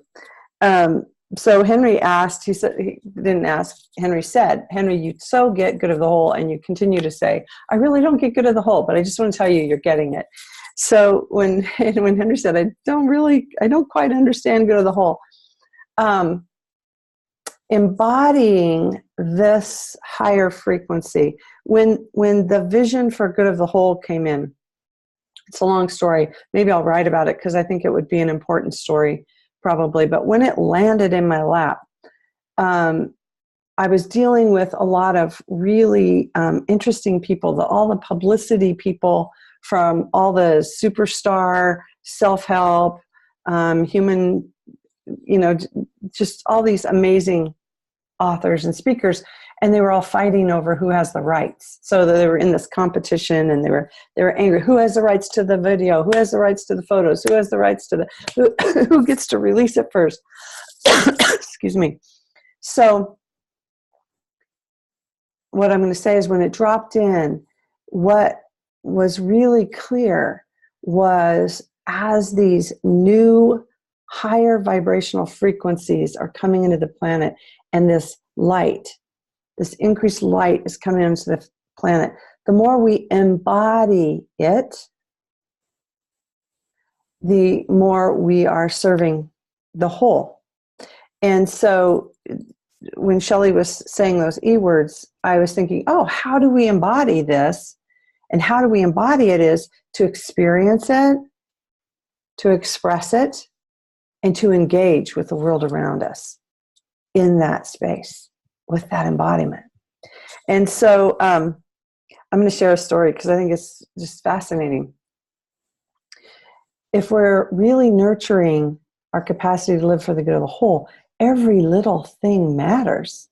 So Henry asked, he didn't ask, Henry said, Henry, you so get good of the whole, and you continue to say, I really don't get good of the whole, but I just want to tell you, you're getting it. So when Henry said, I don't quite understand good of the whole, embodying this higher frequency, when the vision for good of the whole came in, it's a long story. Maybe I'll write about it because I think it would be an important story probably. But when it landed in my lap, I was dealing with a lot of really interesting people, all the publicity people from all the superstar, self-help, human, just all these amazing authors and speakers, and they were all fighting over who has the rights. So they were in this competition, and they were angry. Who has the rights to the video? Who has the rights to the photos? Who has the rights to who gets to release it first? Excuse me. So what I'm going to say is when it dropped in, what was really clear was as these new higher vibrational frequencies are coming into the planet, and this light, this increased light is coming into the planet, the more we embody it, the more we are serving the whole. And so when Shelley was saying those E words, I was thinking, oh, how do we embody this? And how do we embody it is to experience it, to express it, and to engage with the world around us in that space with that embodiment. And so I'm going to share a story because I think it's just fascinating. If we're really nurturing our capacity to live for the good of the whole, every little thing matters.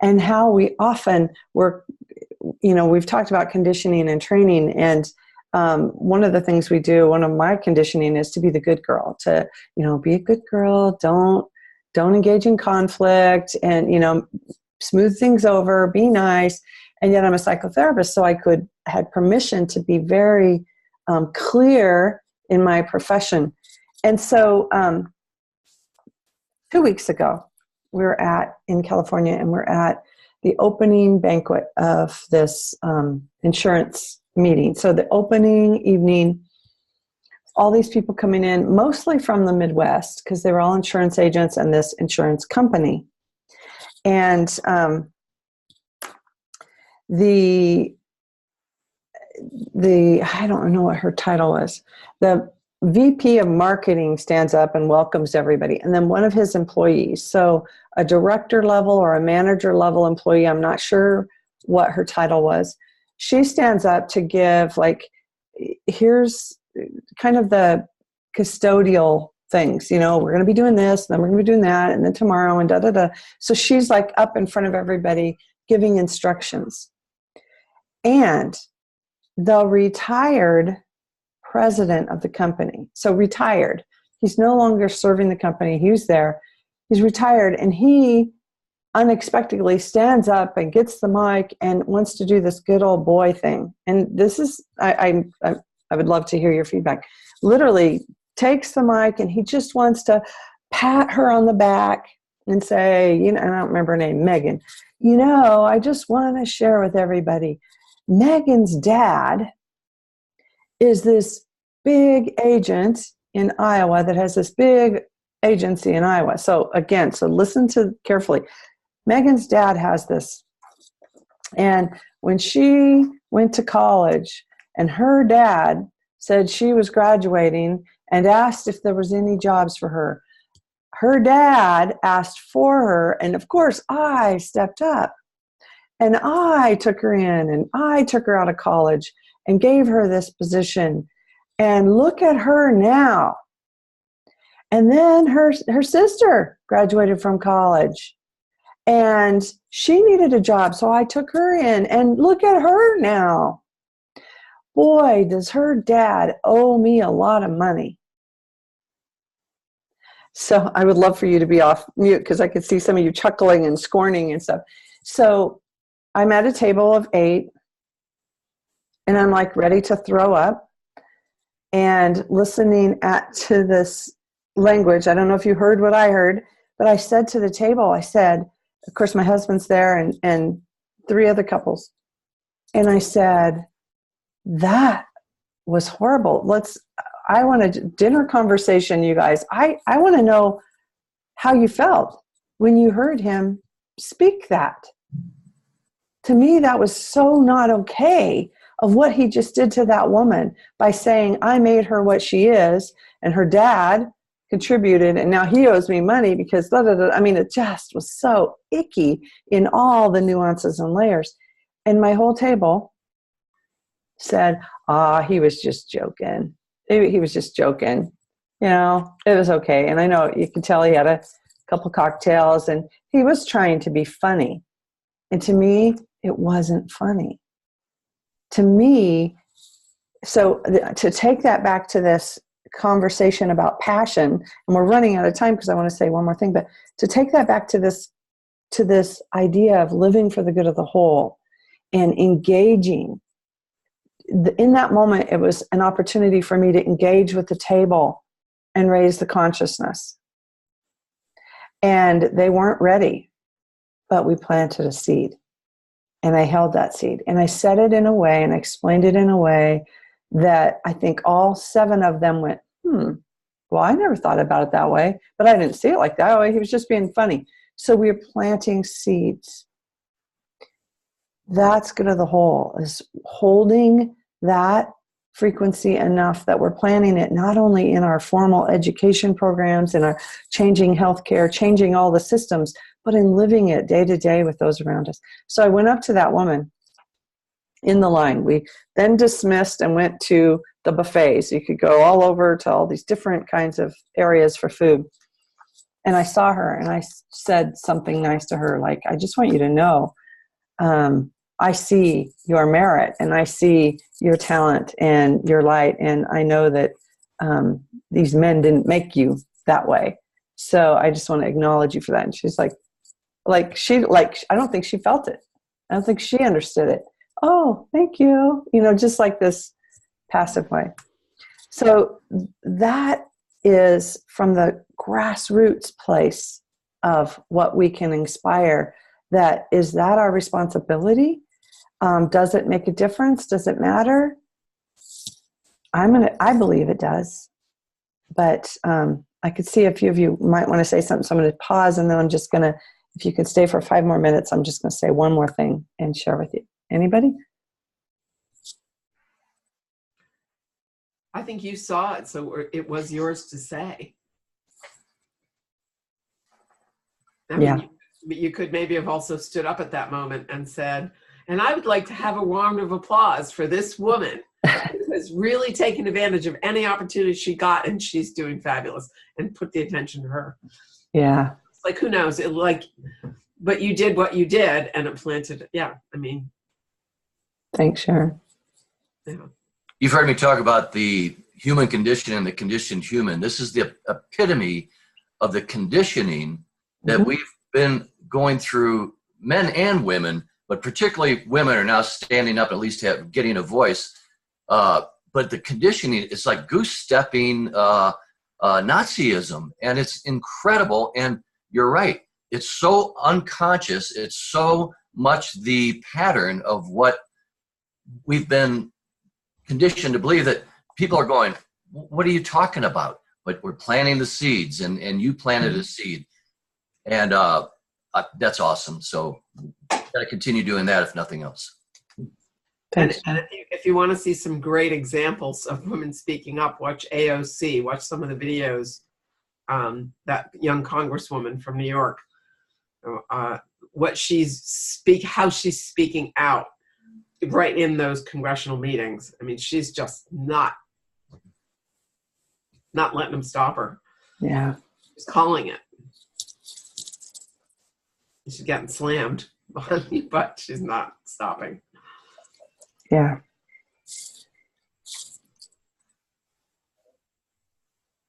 And how we often work, we've talked about conditioning and training, and one of the things we do, one of my conditioning is to be the good girl, to, be a good girl, don't engage in conflict, and, smooth things over, be nice. And yet I'm a psychotherapist, so I had permission to be very clear in my profession. And so 2 weeks ago, we were in California, and we're at the opening banquet of this insurance meeting. So the opening evening, all these people coming in, mostly from the Midwest, because they were all insurance agents and this insurance company. And the I don't know what her title was. The VP of marketing stands up and welcomes everybody. And then one of his employees, so a director level or a manager level employee, I'm not sure what her title was, she stands up to give, here's kind of the custodial things, we're going to be doing this, and then we're going to be doing that, and then tomorrow, and da-da-da. So she's up in front of everybody giving instructions. And the retired president of the company. So retired. He's no longer serving the company. He was there. He's retired, and he unexpectedly stands up and gets the mic and wants to do this good old boy thing. And this is, I would love to hear your feedback. Literally takes the mic and he just wants to pat her on the back and say, you know, I don't remember her name, Megan. You know, I just want to share with everybody, Megan's dad is this big agent in Iowa that has this big agency in Iowa. So again, so listen to carefully. Megan's dad has this. And when she went to college and her dad said she was graduating and asked if there was any jobs for her, her dad asked for her. And of course, I stepped up and I took her in and I took her out of college and gave her this position. And look at her now. And then her sister graduated from college and she needed a job. So I took her in and look at her now. Boy, does her dad owe me a lot of money. So I would love for you to be off mute because I could see some of you chuckling and scorning and stuff. So I'm at a table of 8 and I'm like ready to throw up and listening to this language. I don't know if you heard what I heard, but I said to the table, I said, of course, my husband's there and 3 other couples. And I said, that was horrible. I want a dinner conversation, you guys. I want to know how you felt when you heard him speak that. To me, that was so not okay of what he just did to that woman by saying, I made her what she is, and her dad contributed, and now he owes me money because blah, blah, blah. I mean, it just was so icky in all the nuances and layers. And my whole table said, he was just joking. He was just joking. You know, it was okay. And I know you can tell he had a couple cocktails and he was trying to be funny. And to me, it wasn't funny. To me, so to take that back to this conversation about passion, and we're running out of time because I want to say one more thing, but to take that back to this idea of living for the good of the whole and engaging. In that moment, it was an opportunity for me to engage with the table and raise the consciousness. And they weren't ready, but we planted a seed. And I held that seed. And I said it in a way, and I explained it in a way that I think all 7 of them went, well, I never thought about it that way, but I didn't see it like that. Oh, he was just being funny. So we're planting seeds. That's good of the whole, is holding that frequency enough that we're planting it not only in our formal education programs, in our changing healthcare, changing all the systems, but in living it day to day with those around us. So I went up to that woman in the line. We then dismissed and went to the buffets. You could go all over to all these different kinds of areas for food. And I saw her and I said something nice to her, like, I just want you to know, I see your merit and I see your talent and your light. And I know that these men didn't make you that way. So I just want to acknowledge you for that. And she's I don't think she felt it. I don't think she understood it. Oh, thank you. You know, just like this passive way. So that is from the grassroots place of what we can inspire. Is that our responsibility? Does it make a difference? Does it matter? I believe it does. But I could see a few of you might want to say something. So I'm going to pause, and then I'm just going to, if you could stay for 5 more minutes, I'm just going to say one more thing and share with you. Anybody? I think you saw it, so it was yours to say. I mean, you could maybe have also stood up at that moment and said, and I would like to have a round of applause for this woman who has really taken advantage of any opportunity she got, and she's doing fabulous, and put the attention to her. Yeah. It's like, who knows? But you did what you did, and it planted. Yeah, I mean. Thanks, Sharon. Yeah. You've heard me talk about the human condition and the conditioned human. This is the epitome of the conditioning that we've been going through, men and women, but particularly women are now standing up, at least getting a voice. But the conditioning is like goose stepping Nazism, and it's incredible. And you're right. It's so unconscious. It's so much the pattern of what we've been conditioned to believe, that people are going, what are you talking about? But we're planting the seeds, and you planted a seed. And that's awesome. So got to continue doing that, if nothing else. And if you want to see some great examples of women speaking up, watch AOC, watch some of the videos, that young congresswoman from New York, how she's speaking out right in those congressional meetings. I mean, she's just not letting them stop her. Yeah. She's calling it. She's getting slammed, but she's not stopping. Yeah.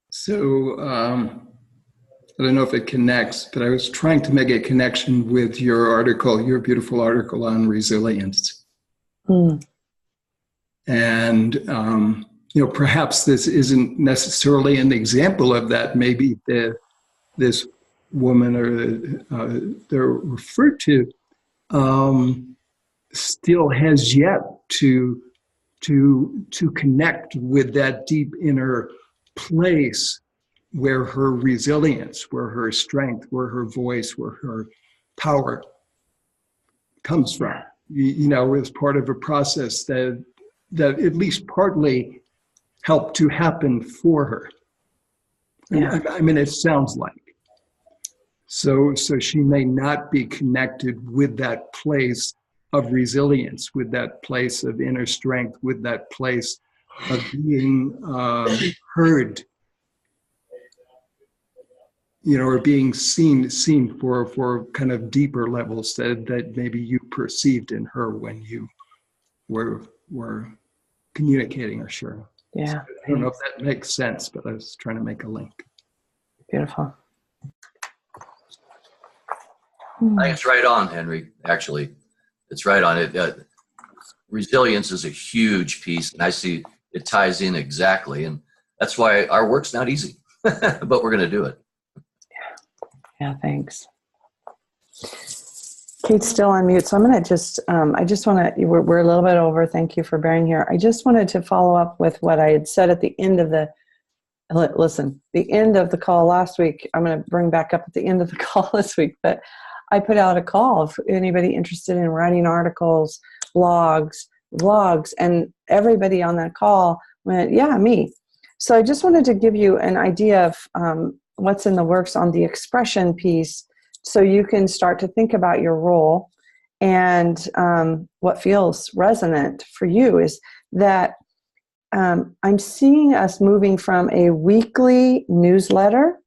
So I don't know if it connects, but I was trying to make a connection with your article, your beautiful article on resilience. And, perhaps this isn't necessarily an example of that. Maybe this woman or they're referred to still has yet to connect with that deep inner place where her resilience, where her strength, where her voice, where her power comes from. As part of a process that at least partly helped to happen for her. Yeah. I mean, it sounds like. So she may not be connected with that place of resilience, with that place of inner strength, with that place of being heard, or being seen for kind of deeper levels that maybe you perceived in her when you were communicating or sharing. Yeah. So I don't know if that makes sense, but I was trying to make a link. Beautiful. I think it's right on, Henry. Actually, it's right on. It resilience is a huge piece, and I see it ties in exactly, and that's why our work's not easy, but we're going to do it. Yeah, thanks. Kate's still on mute, so I'm going to just, I just want to, we're a little bit over. Thank you for bearing here. I just wanted to follow up with what I had said at the end of the end of the call last week. I'm going to bring back up at the end of the call this week, but I put out a call if anybody interested in writing articles, blogs, vlogs, and everybody on that call went, yeah, me. So I just wanted to give you an idea of what's in the works on the expression piece, so you can start to think about your role. And what feels resonant for you is that I'm seeing us moving from a weekly newsletter,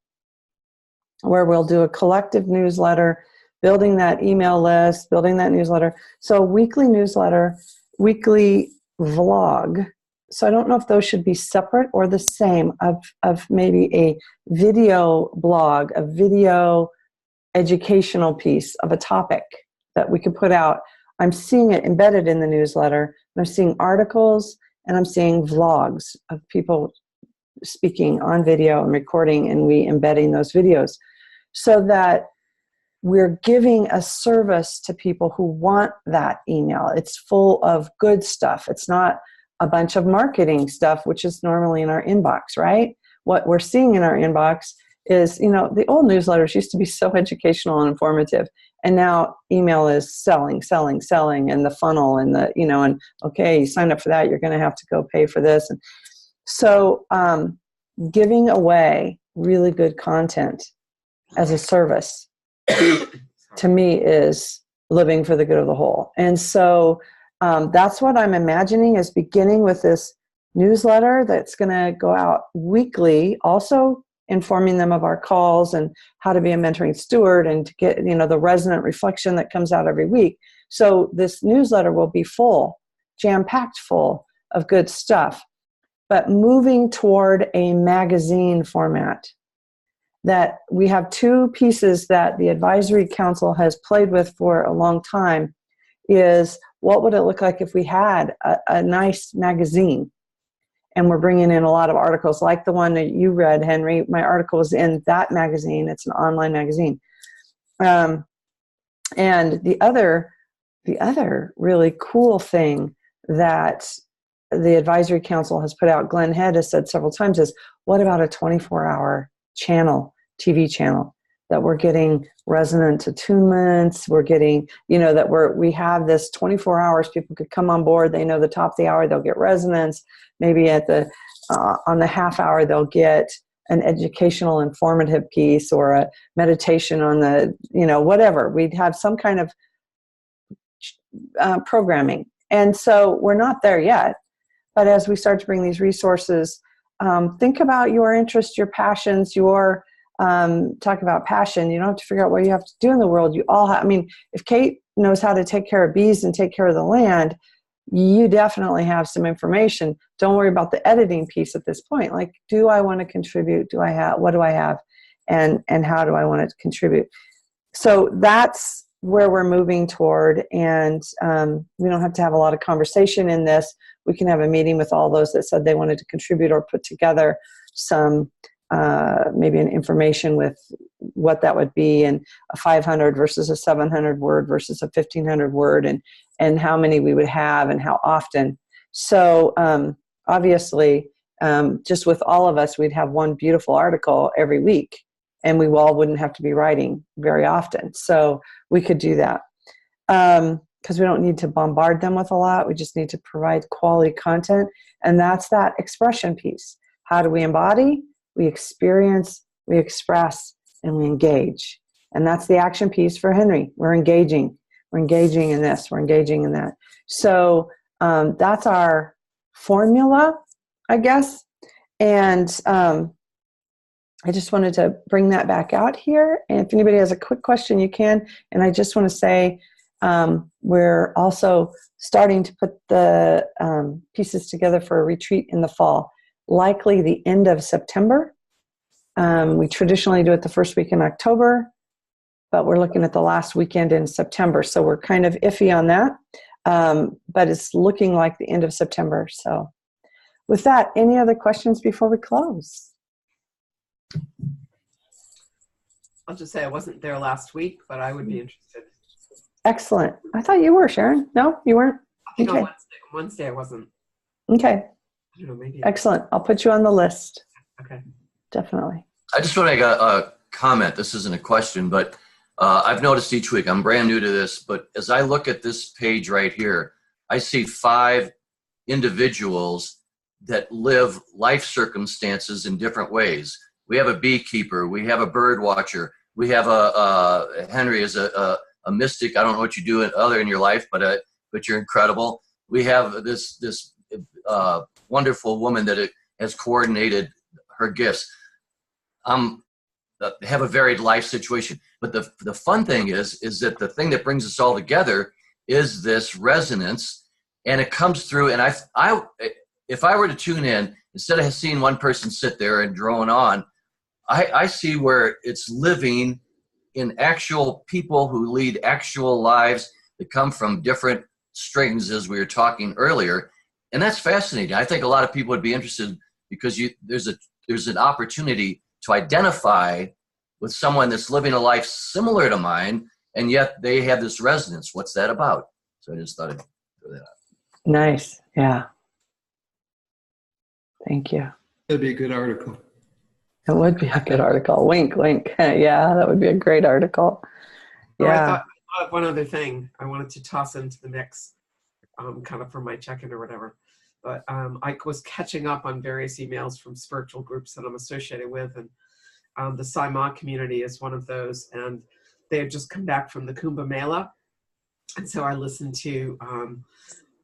where we'll do a collective newsletter, building that email list, building that newsletter. So weekly newsletter, weekly vlog. So I don't know if those should be separate or the same, of maybe a video blog, a video educational piece of a topic that we could put out. I'm seeing it embedded in the newsletter. I'm seeing articles, and I'm seeing vlogs of people speaking on video and recording, and we embedding those videos, so that we're giving a service to people who want that email. It's full of good stuff. It's not a bunch of marketing stuff, which is normally in our inbox, right? What we're seeing in our inbox is, the old newsletters used to be so educational and informative. And now email is selling, and the funnel and and okay, you signed up for that, you're going to have to go pay for this. And so giving away really good content as a service to me is living for the good of the whole. And so that's what I'm imagining, is beginning with this newsletter that's going to go out weekly, also informing them of our calls and how to be a mentoring steward, and to get, the resonant reflection that comes out every week. So this newsletter will be full, jam-packed full of good stuff, but moving toward a magazine format. That we have two pieces that the advisory council has played with for a long time is what would it look like if we had a nice magazine? And we're bringing in a lot of articles like the one that you read, Henry. My article is in that magazine. It's an online magazine. And the other really cool thing that the advisory council has put out, Glenn Head has said several times, is what about a 24-hour channel, TV channel, that we're getting resonant attunements, we're getting, that we have this 24 hours, people could come on board, they know the top of the hour, they'll get resonance, maybe at the, on the half hour, they'll get an educational informative piece or a meditation on the, whatever. We'd have some kind of programming. And so we're not there yet. But as we start to bring these resources, think about your interests, your passions, your talk about passion. You don't have to figure out what you have to do in the world. You all have, if Kate knows how to take care of bees and take care of the land, you definitely have some information. Don't worry about the editing piece at this point. Like, do I want to contribute? What do I have? And how do I want to contribute? So that's where we're moving toward. And we don't have to have a lot of conversation in this. We can have a meeting with all those that said they wanted to contribute or put together some maybe an information with what that would be, and a 500 versus a 700 word versus a 1500 word, and how many we would have and how often. So obviously, just with all of us, we'd have one beautiful article every week, and we all wouldn't have to be writing very often. So we could do that because we don't need to bombard them with a lot. We just need to provide quality content, and that's that expression piece. How do we embody? We experience, we express, and we engage. And that's the action piece for Henry. We're engaging. We're engaging in this. We're engaging in that. So that's our formula, I guess. And I just wanted to bring that back out here. And if anybody has a quick question, you can. And I just want to say we're also starting to put the pieces together for a retreat in the fall. Likely the end of September. We traditionally do it the first week in October, but we're looking at the last weekend in September. So we're kind of iffy on that, but it's looking like the end of September. So with that, any other questions before we close? I'll just say I wasn't there last week, but I would be interested. Excellent. I thought you were, Sharon. No, you weren't? I think on Wednesday I wasn't. Okay. I don't know, maybe. Excellent. I'll put you on the list. Okay. Definitely. I just want to comment. This isn't a question, but I've noticed each week, I'm brand new to this, but as I look at this page right here, I see 5 individuals that live life circumstances in different ways. We have a beekeeper. We have a bird watcher. We have Henry is a mystic. I don't know what you do other in your life, but you're incredible. We have this wonderful woman that has coordinated her gifts. Have a varied life situation. But the fun thing is that the thing that brings us all together is this resonance, and it comes through. And if I were to tune in, instead of seeing one person sit there and drone on, I see where it's living in actual people who lead actual lives that come from different strings, as we were talking earlier. And that's fascinating. I think a lot of people would be interested because there's an opportunity to identify with someone that's living a life similar to mine, and yet they have this resonance. What's that about? So I just thought I'd throw that out. Nice. Yeah. Thank you. That'd be a good article. It would be a good article. Wink, wink. Yeah, that would be a great article. Yeah. Yeah. I thought of one other thing I wanted to toss into the mix, kind of for my check-in or whatever. But I was catching up on various emails from spiritual groups that I'm associated with, and the Saima community is one of those. And they had just come back from the Kumbh Mela, and so I listened to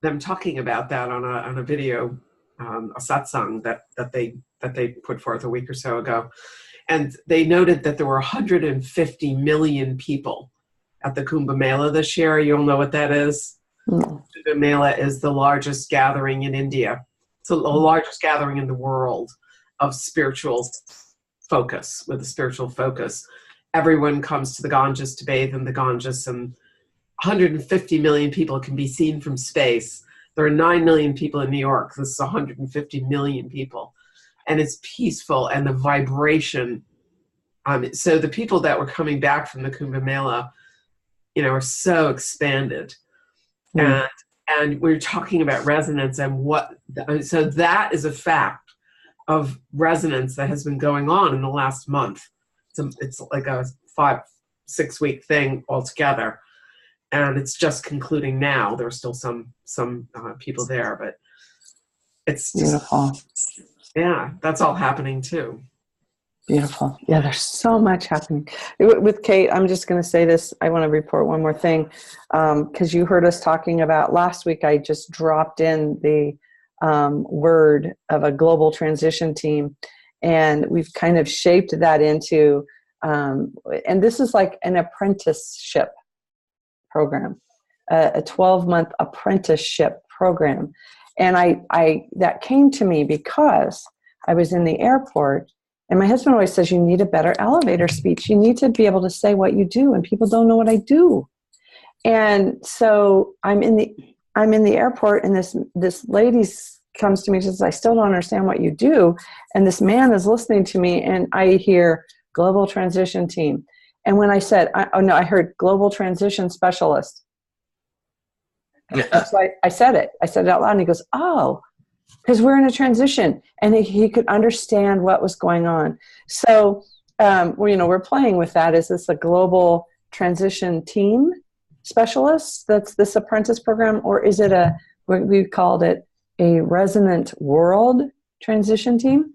them talking about that on a video, a satsang that they put forth a week or so ago, and they noted that there were 150 million people at the Kumbh Mela this year. You'll know what that is. Kumbh Mela is the largest gathering in India. It's the largest gathering in the world of spiritual focus, with a spiritual focus. Everyone comes to the Ganges to bathe in the Ganges, and 150 million people can be seen from space. There are 9 million people in New York. This is 150 million people. And it's peaceful, and the vibration. So the people that were coming back from the Kumbh Mela, are so expanded. And we're talking about resonance and so that is a fact of resonance that has been going on in the last month. It's like a 5-6 week thing altogether. And it's just concluding now. There are still some people there, but it's just, Beautiful. Yeah, that's all happening too. Beautiful. Yeah, there's so much happening. With Kate, I'm just going to say this. I want to report one more thing, because you heard us talking about last week. I just dropped in the word of a global transition team, and we've kind of shaped that into, and this is like an apprenticeship program, a 12-month apprenticeship program. And I that came to me because I was in the airport. And my husband always says, you need a better elevator speech. You need to be able to say what you do, and people don't know what I do. And so I'm in the airport, and this lady comes to me and says, I still don't understand what you do. And this man is listening to me, and I hear global transition team. And when I said, I heard global transition specialist. So I said it. I said it out loud, and he goes, oh, because we're in a transition, and he could understand what was going on. So, we're playing with that. Is this a global transition team specialist that's this apprentice program, or is it we called it a resonant world transition team?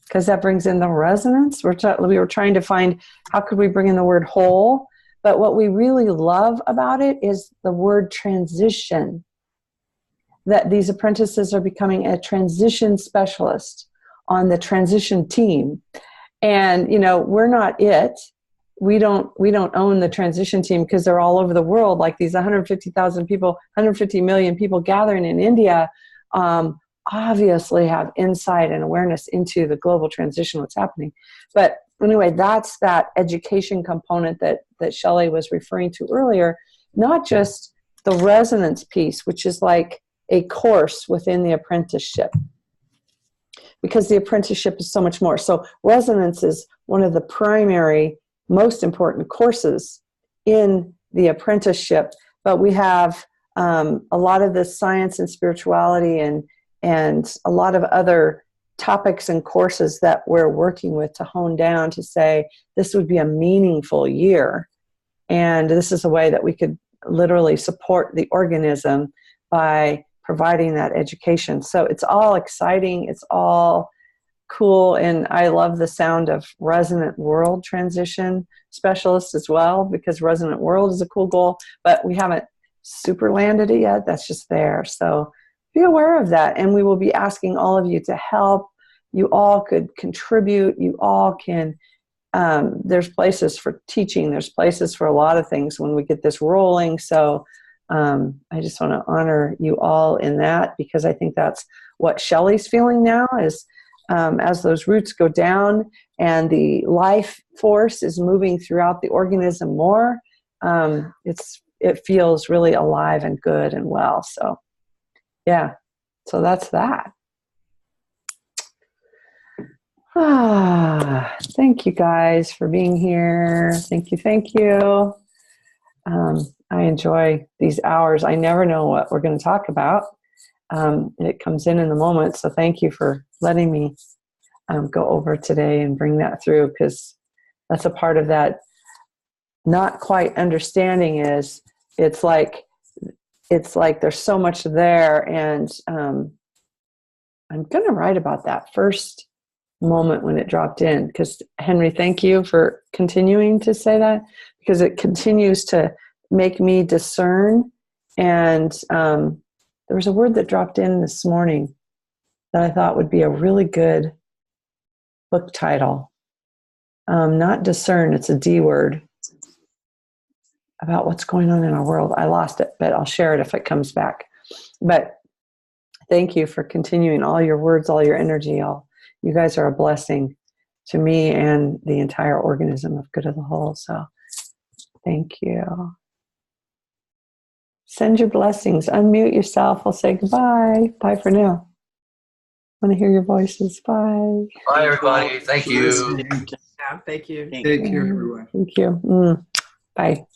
Because that brings in the resonance. We were trying to find how could we bring in the word whole, but what we really love about it is the word transition. That these apprentices are becoming a transition specialist on the transition team. And, we're not it. We don't own the transition team because they're all over the world, like these 150,000 people, 150 million people gathering in India, obviously have insight and awareness into the global transition, what's happening. But anyway, that's that education component that Shelley was referring to earlier, not just the resonance piece, which is like a course within the apprenticeship, because the apprenticeship is so much more. So resonance is one of the primary, most important courses in the apprenticeship, but we have a lot of the science and spirituality and a lot of other topics and courses that we're working with to hone down to say this would be a meaningful year, and this is a way that we could literally support the organism by providing that education. So it's all exciting. It's all cool. And I love the sound of resonant world transition specialist as well, because resonant world is a cool goal, but we haven't super landed it yet. That's just there. So be aware of that. And we will be asking all of you to help. You all could contribute. You all can, there's places for teaching. There's places for a lot of things when we get this rolling. So I just want to honor you all in that, because I think that's what Shelley's feeling now is as those roots go down and the life force is moving throughout the organism more, it feels really alive and good and well. So yeah, so that's that. Thank you guys for being here. Thank you. I enjoy these hours. I never know what we're going to talk about. It comes in the moment. So thank you for letting me go over today and bring that through, because that's a part of that not quite understanding is it's like there's so much there. And I'm going to write about that first moment when it dropped in, because Henry, thank you for continuing to say that, because it continues to make me discern. And there was a word that dropped in this morning that I thought would be a really good book title. Not discern, it's a D word about what's going on in our world. I lost it, but I'll share it if it comes back. But thank you for continuing all your words, all your energy. You guys are a blessing to me and the entire organism of Good of the Whole. So thank you. Send your blessings. Unmute yourself. We'll say goodbye. Bye for now. I want to hear your voices. Bye. Bye, everybody. Thank you. Yeah, thank you. Take care, everyone. Thank you. Bye.